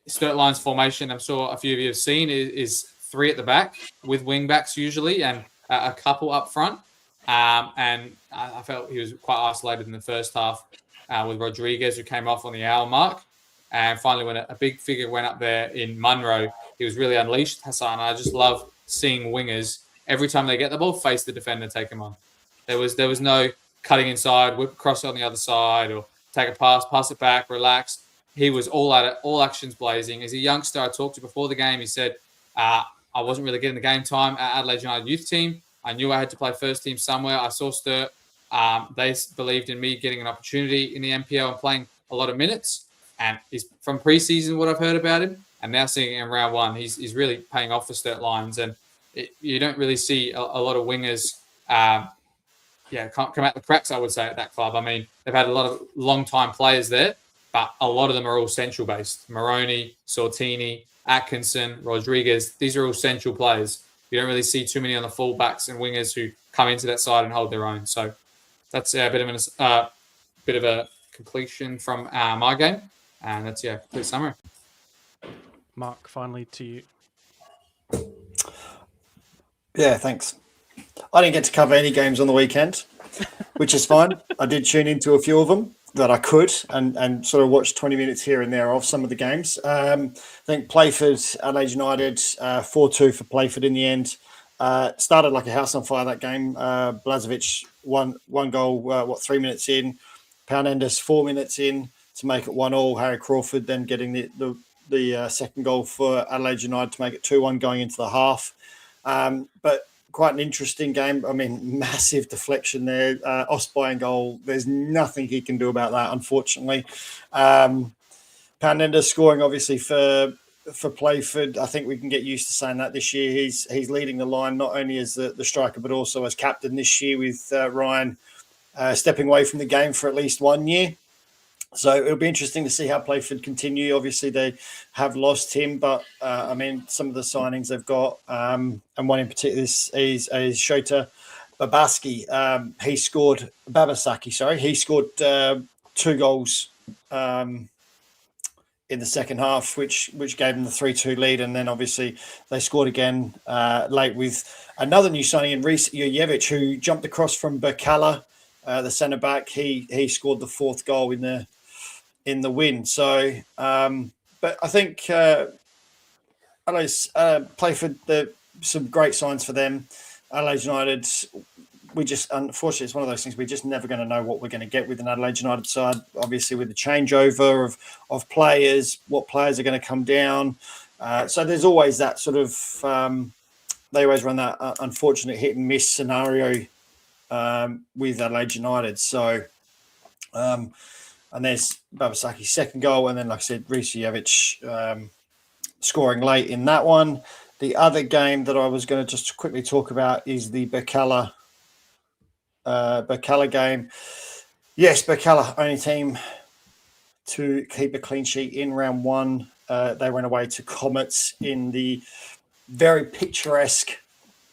Sturt Lions formation, I'm sure a few of you have seen, is 3 at the back with wing backs usually. And a couple up front. And I felt he was quite isolated in the first half with Rodriguez, who came off on the hour mark. And finally, when a big figure went up there in Munro, he was really unleashed, Hassan. I just love seeing wingers, every time they get the ball, face the defender, take him on. There was no cutting inside, whip across on the other side, or take a pass it back, relax. He was all at it, all actions blazing. As a youngster I talked to before the game, he said, I wasn't really getting the game time at Adelaide United youth team. I knew I had to play first team somewhere. I saw Sturt. They believed in me getting an opportunity in the NPL and playing a lot of minutes. And he's from preseason, what I've heard about him, and now seeing him in round one, he's really paying off for Sturt Lions. And you don't really see a lot of wingers come out the cracks, I would say, at that club. I mean, they've had a lot of long-time players there, but a lot of them are all central-based. Moroni, Sortini, Atkinson, Rodriguez, these are all central players. You don't really see too many on the fullbacks and wingers who come into that side and hold their own. So that's a bit of a completion from my game. And that's, complete summary. Mark, finally to you. Yeah, thanks. I didn't get to cover any games on the weekend, which is fine. I did tune into a few of them that I could and sort of watch 20 minutes here and there of some of the games. I think Playford, Adelaide United, 4-2 for Playford in the end. Started like a house on fire, that game. Blazovic, one goal, 3 minutes in. Poundendis, 4 minutes in to make it 1-1. Harry Crawford then getting the second goal for Adelaide United to make it 2-1 going into the half. But quite an interesting game. I mean, massive deflection there. Osby goal. There's nothing he can do about that, unfortunately. Poundendis scoring, obviously, for Playford. I think we can get used to saying that this year. He's leading the line, not only as the striker, but also as captain this year, with Ryan stepping away from the game for at least 1 year. So it'll be interesting to see how Playford continue. Obviously, they have lost him, but I mean, some of the signings they've got, and one in particular is Shota Babasaki. He scored 2 goals in the second half, which gave them the 3-2 lead, and then obviously they scored again late with another new signing in Reece Jurjevic, who jumped across from Berkala, the centre back. He scored the 4th goal in the win. So, but I think Playford, some great signs for them. Adelaide United, unfortunately, it's one of those things we're just never going to know what we're going to get with an Adelaide United side. Obviously, with the changeover of players, what players are going to come down. So there's always that sort of, they always run that unfortunate hit and miss scenario with Adelaide United. So, and there's Babasaki's second goal, and then, like I said, Reece Jurjevic scoring late in that one. The other game that I was going to just quickly talk about is the Berkala game. Yes, Berkala, only team to keep a clean sheet in round one. They went away to Comets in the very picturesque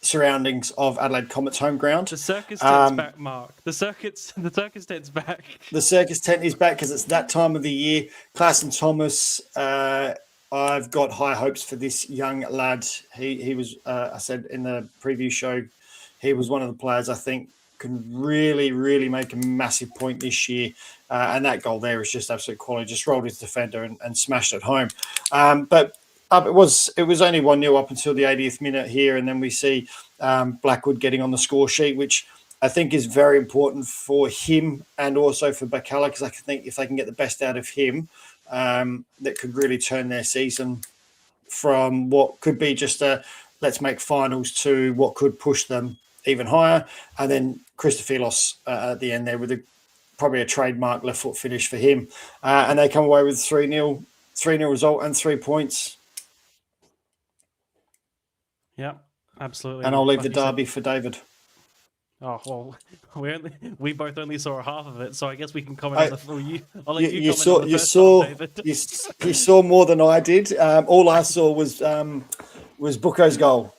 surroundings of Adelaide Comets home ground. The circus tent's back, Mark. The circus tent's back. The circus tent is back because it's that time of the year. Classen Thomas, I've got high hopes for this young lad. He was, I said in the preview show, he was one of the players I think can really, really make a massive point this year. And that goal there is just absolute quality. Just rolled his defender and smashed it home. But it was only 1-0 up until the 80th minute here, and then we see Blackwood getting on the score sheet, which I think is very important for him and also for Berkala, because I think if they can get the best out of him, that could really turn their season from what could be just a let's make finals to what could push them even higher. And then Christophilos at the end there with probably a trademark left foot finish for him, and they come away with 3-0 result and 3 points. Yeah, absolutely. And I'll leave the derby for David. Oh well, we both only saw half of it, so I guess we can comment on the full. I'll let you comment on the first half, David. You saw more than I did. All I saw was Buko's goal,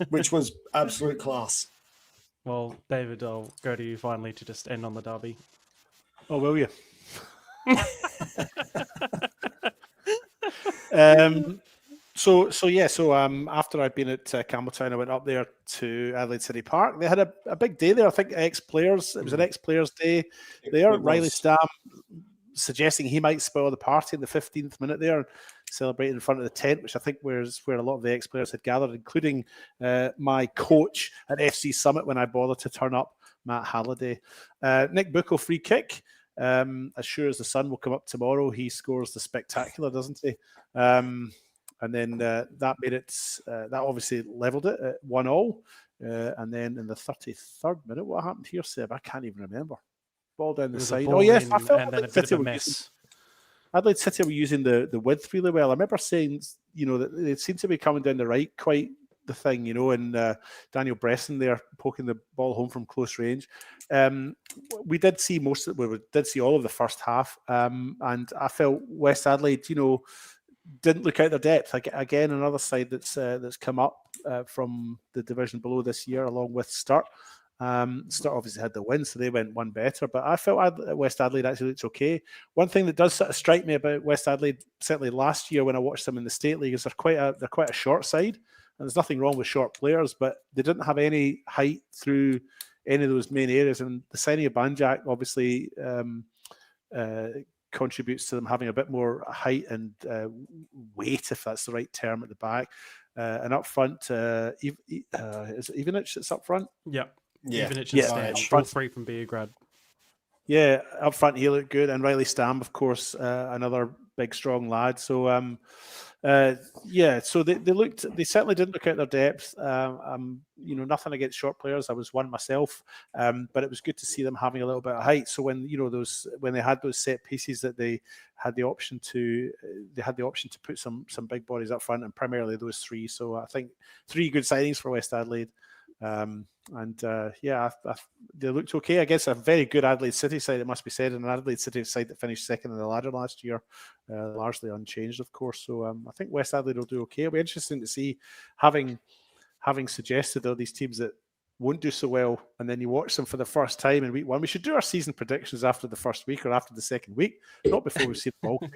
which was absolute class. Well, David, I'll go to you finally to just end on the derby. Oh, will you? So after I'd been at Campbelltown, I went up there to Adelaide City Park. They had a big day there. I think ex-players. It was an ex-players day there. It Riley was. Stam suggesting he might spoil the party in the 15th minute there, celebrating in front of the tent, which I think was where a lot of the ex-players had gathered, including my coach at FC Summit when I bothered to turn up, Matt Halliday. Nick Buckel free kick. As sure as the sun will come up tomorrow, he scores the spectacular, doesn't he? And then that made it, that obviously levelled it at 1-1. And then in the 33rd minute, what happened here, Seb? I can't even remember. Ball down the side. Oh, yes. I felt and then a bit of a mess. Adelaide City were using the width really well. I remember saying, that they seemed to be coming down the right quite the thing, and Daniel Bresson there poking the ball home from close range. We did see all of the first half. And I felt West Adelaide, didn't look out their depth. Again, another side that's come up from the division below this year, along with Sturt. Sturt obviously had the win, so they went one better. But I felt West Adelaide actually looked okay. One thing that does sort of strike me about West Adelaide, certainly last year when I watched them in the State League, is they're quite a short side, and there's nothing wrong with short players, but they didn't have any height through any of those main areas. And the signing of Banjak obviously contributes to them having a bit more height and weight, if that's the right term, at the back. And up front, is it Ivanic that's up front? Yeah. Yeah. Ivanic and Stam, all three from Beograd. Yeah, up front he looked good. And Riley Stam, of course, another big, strong lad. So, so they certainly didn't look out their depth. Nothing against short players. I was one myself, but it was good to see them having a little bit of height. So when when they had those set pieces that they had the option to put some big bodies up front, and primarily those three. So I think 3 good signings for West Adelaide. They looked okay. I guess a very good Adelaide City side, it must be said, and an Adelaide City side that finished second in the ladder last year, largely unchanged, of course. So I think West Adelaide will do okay. It'll be interesting to see, having suggested there are these teams that won't do so well, and then you watch them for the first time in week 1. We should do our season predictions after the first week or after the second week, not before we've seen them all. We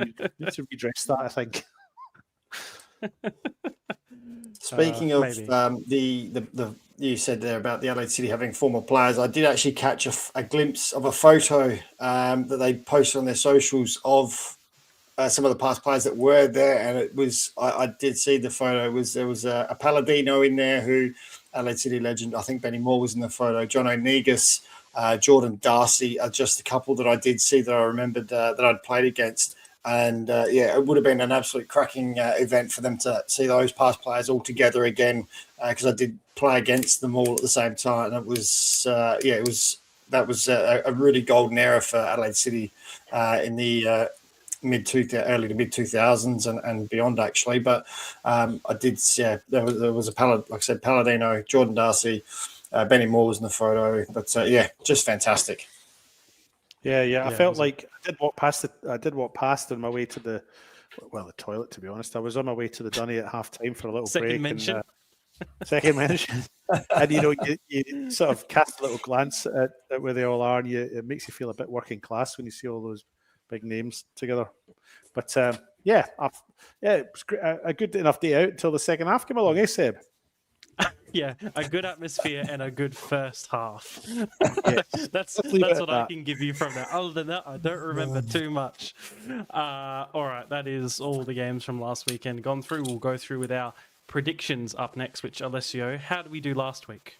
need to redress that, I think. Speaking of maybe. the you said there about the Adelaide City having former players, I did actually catch a glimpse of a photo that they posted on their socials of some of the past players that were there, and it was I did see the photo. There was a Palladino in there, who Adelaide City legend. I think Benny Moore was in the photo. John O'Negus, Jordan Darcy are just a couple that I did see that I remembered that I'd played against. And it would have been an absolute cracking event for them to see those past players all together again, because I did play against them all at the same time. And it was that was a really golden era for Adelaide City in the early to mid 2000s and beyond, actually. But I did, there was like I said, Palladino, Jordan Darcy, Benny Moore was in the photo. But just fantastic. Yeah. I felt like I did walk past on my way to the toilet, to be honest. I was on my way to the Dunny at half time for a little break. Second mention. And you sort of cast a little glance at where they all are, and it makes you feel a bit working class when you see all those big names together. But it was a good enough day out until the second half came along, Seb? Yeah, a good atmosphere and a good first half. That's leave it what at I that. can give you from that. Other than that, I don't remember too much. All right, that is all the games from last weekend gone through. We'll go through with our predictions up next, which, Alessio, how did we do last week?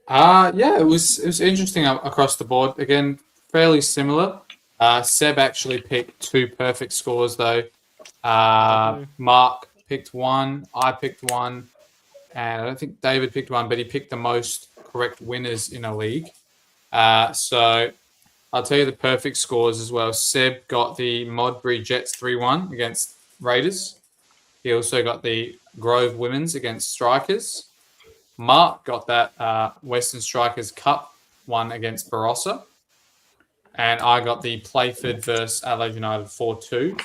It was interesting across the board. Again, fairly similar. Seb actually picked 2 perfect scores, though. Mark picked 1, I picked 1, and I don't think David picked 1, but he picked the most correct winners in a league. So I'll tell you the perfect scores as well. Seb got the Modbury Jets 3-1 against Raiders. He also got the Grove Women's against Strikers. Mark got that Western Strikers Cup 1 against Barossa. And I got the Playford versus Adelaide United 4-2.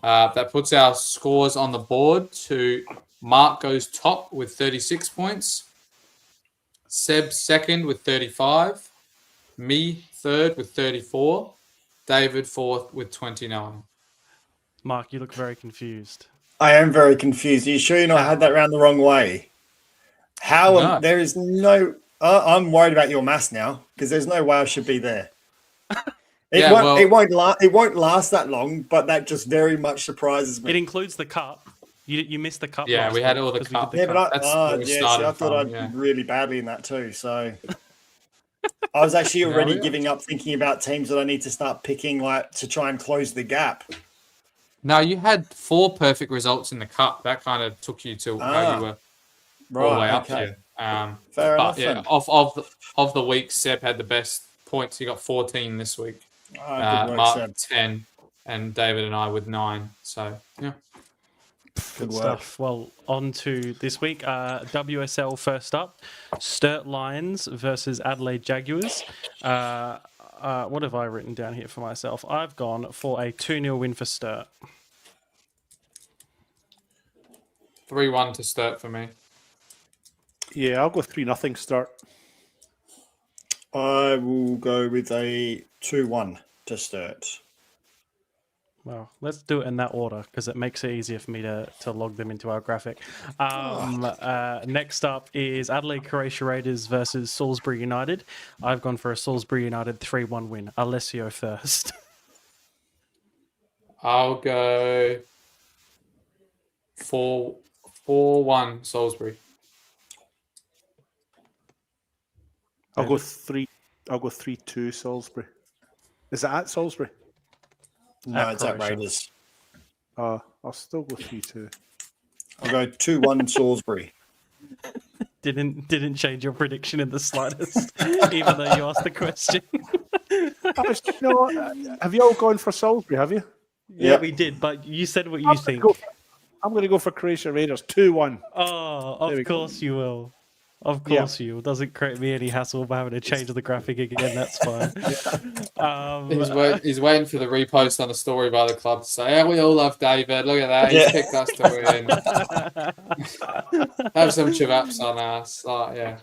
That puts our scores on the board to Mark goes top with 36 points. Seb second with 35. Me third with 34. David fourth with 29. Mark, you look very confused. I am very confused. Are you sure you not had that round the wrong way? No. There is no. I'm worried about your maths now because there's no way I should be there. It won't last that long, but that just very much surprises me. It includes the cup. You missed the cup. Yeah, last we had week all the because we did cup. the Yeah, cup. but That's where we started I thought from, I'd really badly in that too. So I was actually already giving up thinking about teams that I need to start picking like to try and close the gap. No, you had 4 perfect results in the cup. That kind of took you to where you were all the way up here. Fair enough. Yeah, Then. of the week, Seb had the best points. He got 14 this week. Good work, Mark Seb. 10, and David and I with 9. So yeah, Good stuff. Well, on to this week. WSL first up. Sturt Lions versus Adelaide Jaguars. What have I written down here for myself? I've gone for a 2-0 win for Sturt. 3-1 to Sturt for me. Yeah, I'll go 3-0 start. I will go with a 2-1 to Sturt. Well, let's do it in that order because it makes it easier for me to log them into our graphic. Next up is Adelaide Croatia Raiders versus Salisbury United. I've gone for a Salisbury United 3-1 win. Alessio first. I'll go 4-1 Salisbury. I'll go 3-2 Salisbury. Is it at Salisbury? No, it's at Raiders. I'll still go 3-2. I'll go 2-1 Salisbury. Didn't change your prediction in the slightest, even though you asked the question. Have you all gone for Salisbury? Have you? Yeah, we did, but you said what you think. I'm going to go for Croatia Raiders 2-1. Oh, of course you will. Of course you will. Doesn't create me any hassle by having to change the graphic again. That's fine. He's waiting for the repost on the story by the club to say, we all love David. Look at that. He's picked us to win. Have some chivaps on us. Yeah.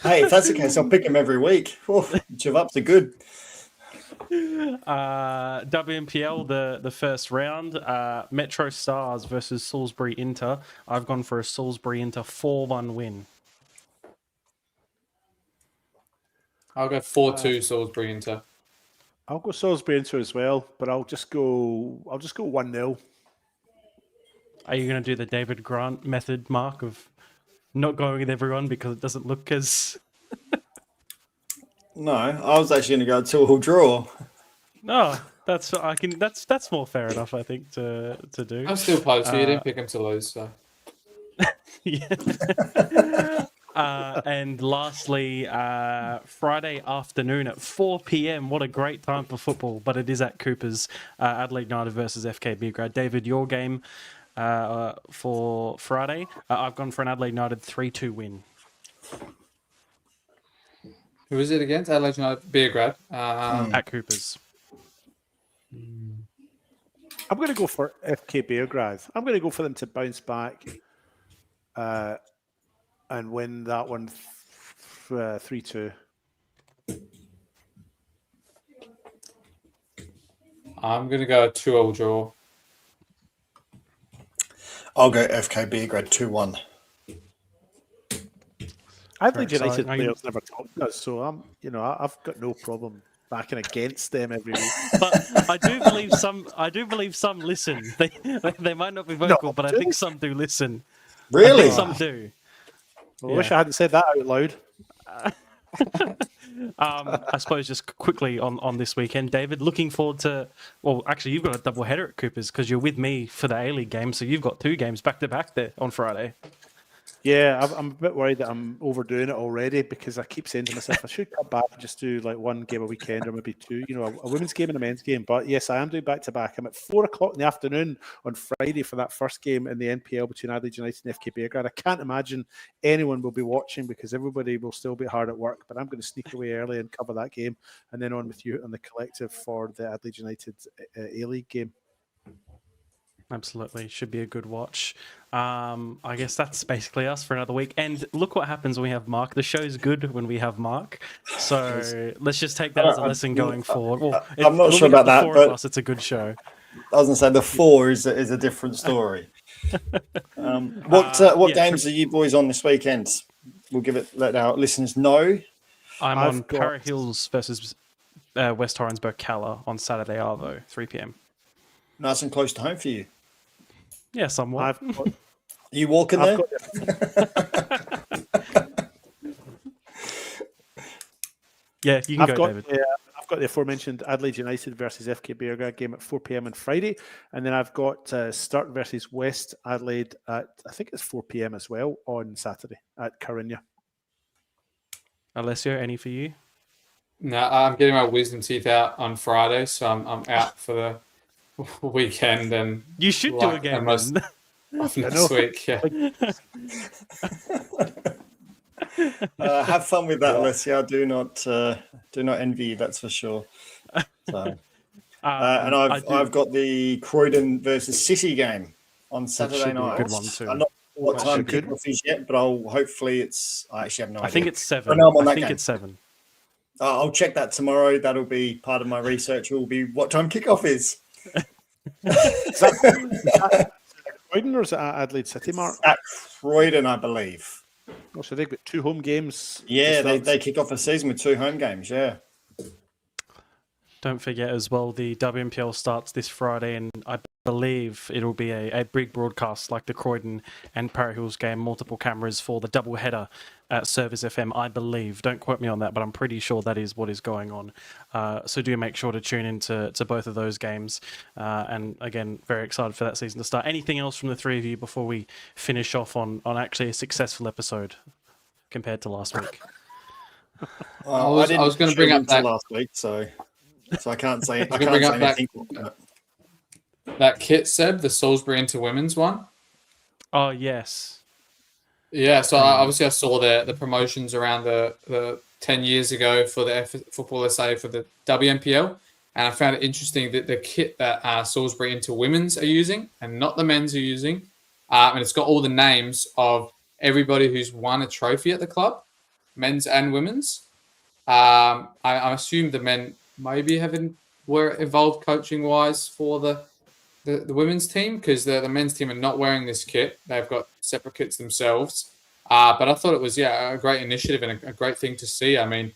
Hey, if that's the case, I'll pick him every week. Chivaps are good. WNPL, the first round, Metro Stars versus Salisbury Inter. I've gone for a Salisbury Inter 4-1 win. I'll go 4-2 Salisbury Inter. I'll go Salisbury Inter as well, but I'll just go 1-0. Are you going to do the David Grant method, Mark, of not going with everyone because it doesn't look as... No, I was actually going to go 2-2 draw. No, that's more fair enough, I think, to do. I'm still posted. You didn't pick him to lose, so. Yeah. And lastly, Friday afternoon at 4 p.m. What a great time for football, but it is at Cooper's. Adelaide United versus FK Beograd. David, your game for Friday. I've gone for an Adelaide United 3-2 win. Who is it against? Adelaide United, Beograd. At Cooper's. I'm going to go for FK Beograd. I'm going to go for them to bounce back and win that one 3-2. I'm going to go 2-2 draw. I'll go FK Beograd 2-1. Adelaide United players never talk to us, so I've got no problem backing against them every week. But I do believe some listen. They might not be vocal, but I think some do listen. Really? I think some do. I wish I hadn't said that out loud. I suppose just quickly on this weekend, David, looking forward to... Well, actually, you've got a double header at Cooper's because you're with me for the A-League game, so you've got 2 games back-to-back there on Friday. Yeah, I'm a bit worried that I'm overdoing it already because I keep saying to myself, I should come back and just do like 1 game a weekend or maybe 2, a women's game and a men's game. But yes, I am doing back-to-back. I'm at 4 o'clock in the afternoon on Friday for that first game in the NPL between Adelaide United and FK Beograd. I can't imagine anyone will be watching because everybody will still be hard at work, but I'm going to sneak away early and cover that game and then on with you on the collective for the Adelaide United A-League game. Absolutely. Should be a good watch. I guess that's basically us for another week. And look what happens when we have Mark. The show's good when we have Mark. So let's just take that as a lesson going forward. Well, I'm not sure about that, but it's a good show. I was going to say the 4 is a different story. What games are you boys on this weekend? We'll let our listeners know. I'm on Para Hills versus West Torrensburg Calla on Saturday Arvo, 3 p.m. Nice and close to home for you. Yeah, somewhat. You walking there? Yeah, you can go, David. I've got the aforementioned Adelaide United versus FK Beerga game at 4 p.m. on Friday, and then I've got Sturt versus West Adelaide at, I think it's 4 p.m. as well on Saturday at Carinya. Alessio, any for you? No, I'm getting my wisdom teeth out on Friday, so I'm out for the weekend. And you should do a game next week. Yeah. Have fun with that, Alessio. Do not envy you, that's for sure. So, and I've got the Croydon versus City game on Saturday night. Good one too. I'm not sure what time kickoff is yet, but hopefully it's. I actually have no idea. I think it's 7. I think it's 7. I'll check that tomorrow. That'll be part of my research. Will be what time kickoff is. Is that Croydon or is it at Adelaide City, Mark? At Croydon, I believe. Oh, so they've got 2 home games. Yeah, they kick off the season with 2 home games. Yeah. Don't forget as well, the WNPL starts this Friday, and I believe it'll be a big broadcast like the Croydon and Para Hills game, multiple cameras for the double header at Service FM, I believe. Don't quote me on that, but I'm pretty sure that is what is going on. So do make sure to tune into both of those games. And again, very excited for that season to start. Anything else from the 3 of you before we finish off on actually a successful episode compared to last week? I was going to bring up that last week, so I can't say. I can't bring say up anything. That kit, Seb, the Salisbury into women's one. Oh yes. Yeah, so obviously I saw the promotions around the 10 years ago for the Football SA for the WNPL, and I found it interesting that the kit that Salisbury into women's are using and not the men's are using, and it's got all the names of everybody who's won a trophy at the club, men's and women's. I assume the men maybe were evolved coaching wise for the women's team, because the men's team are not wearing this kit. They've got separate kits themselves. But I thought it was, a great initiative and a great thing to see. I mean,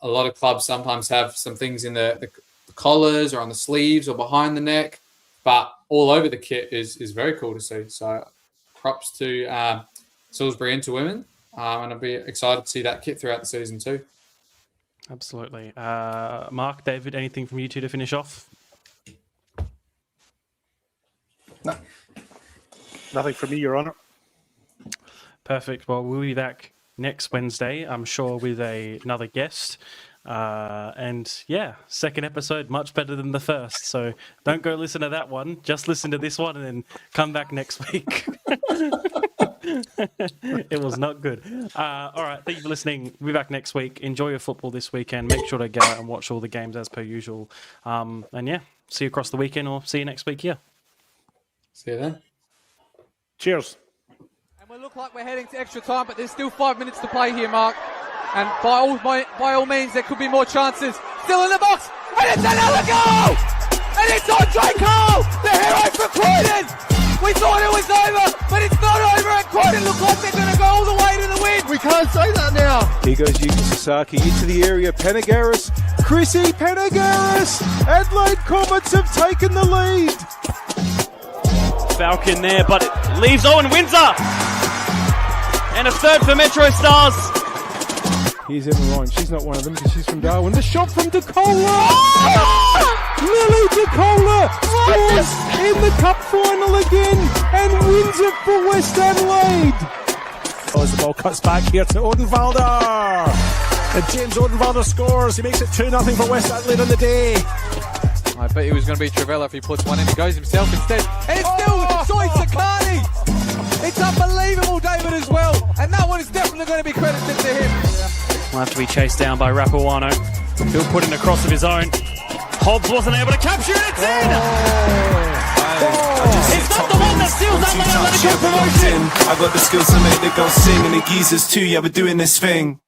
a lot of clubs sometimes have some things in the collars or on the sleeves or behind the neck, but all over the kit is very cool to see. So props to Salisbury into women. And I'll be excited to see that kit throughout the season too. Absolutely. Marc, David, anything from you two to finish off? No. Nothing from me, Your Honour. Perfect. Well, we'll be back next Wednesday, I'm sure, with another guest. And yeah, second episode, much better than the first. So don't go listen to that one. Just listen to this one and then come back next week. It was not good. All right. Thank you for listening. We'll be back next week. Enjoy your football this weekend. Make sure to go out and watch all the games as per usual. And yeah, see you across the weekend or see you next week here. See you then. Cheers. And we look like we're heading to extra time, but there's still 5 minutes to play here, Mark. And by all means, there could be more chances. Still in the box, and it's another goal! And it's Andre Cole, the hero for Croydon! We thought it was over, but it's not over, and Croydon look like they're going to go all the way to the win. We can't say that now. Here goes Yuki Sasaki into the area. Penagaris, Chrissy Penagaris. Adelaide Comets have taken the lead. Falcon there, but it leaves Owen Windsor. And a third for Metro Stars. Here's Emma Ryan. She's not one of them because she's from Darwin. The shot from DeCola. Oh! Lily DeCola scores in the cup final again and wins it for West Adelaide. As the ball cuts back here to Odenwalder. And James Odenwalder scores. He makes it 2-0 for West Adelaide on the day. I bet he was going to be Travella if he puts one in. He goes himself instead. And it's still Soy Sakani. It's unbelievable, David, as well. And that one is definitely going to be credited to him. Will have to be chased down by Rapawano. He'll put in a cross of his own. Hobbs wasn't able to capture it. It's in! It's not the one that seals that Atletico promotion. I got the skills to make the girls sing, and the geezers too. Yeah, we're doing this thing.